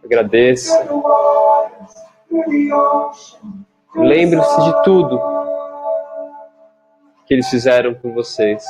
Agradeça. Lembre-se de tudo que eles fizeram por vocês.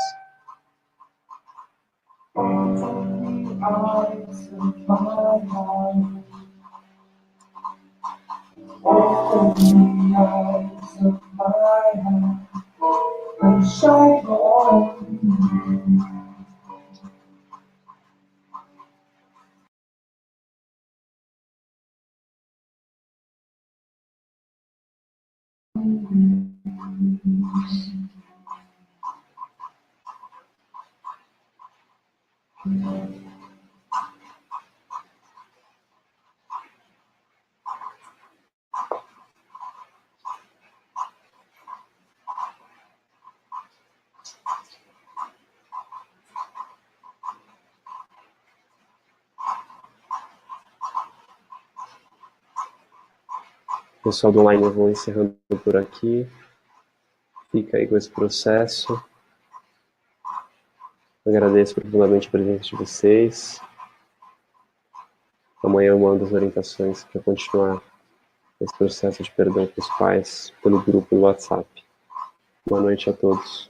Pessoal do online, eu vou encerrando por aqui. Fica aí com esse processo. Agradeço profundamente a presença de vocês. Amanhã eu mando as orientações para continuar esse processo de perdão para os pais pelo grupo do WhatsApp. Boa noite a todos.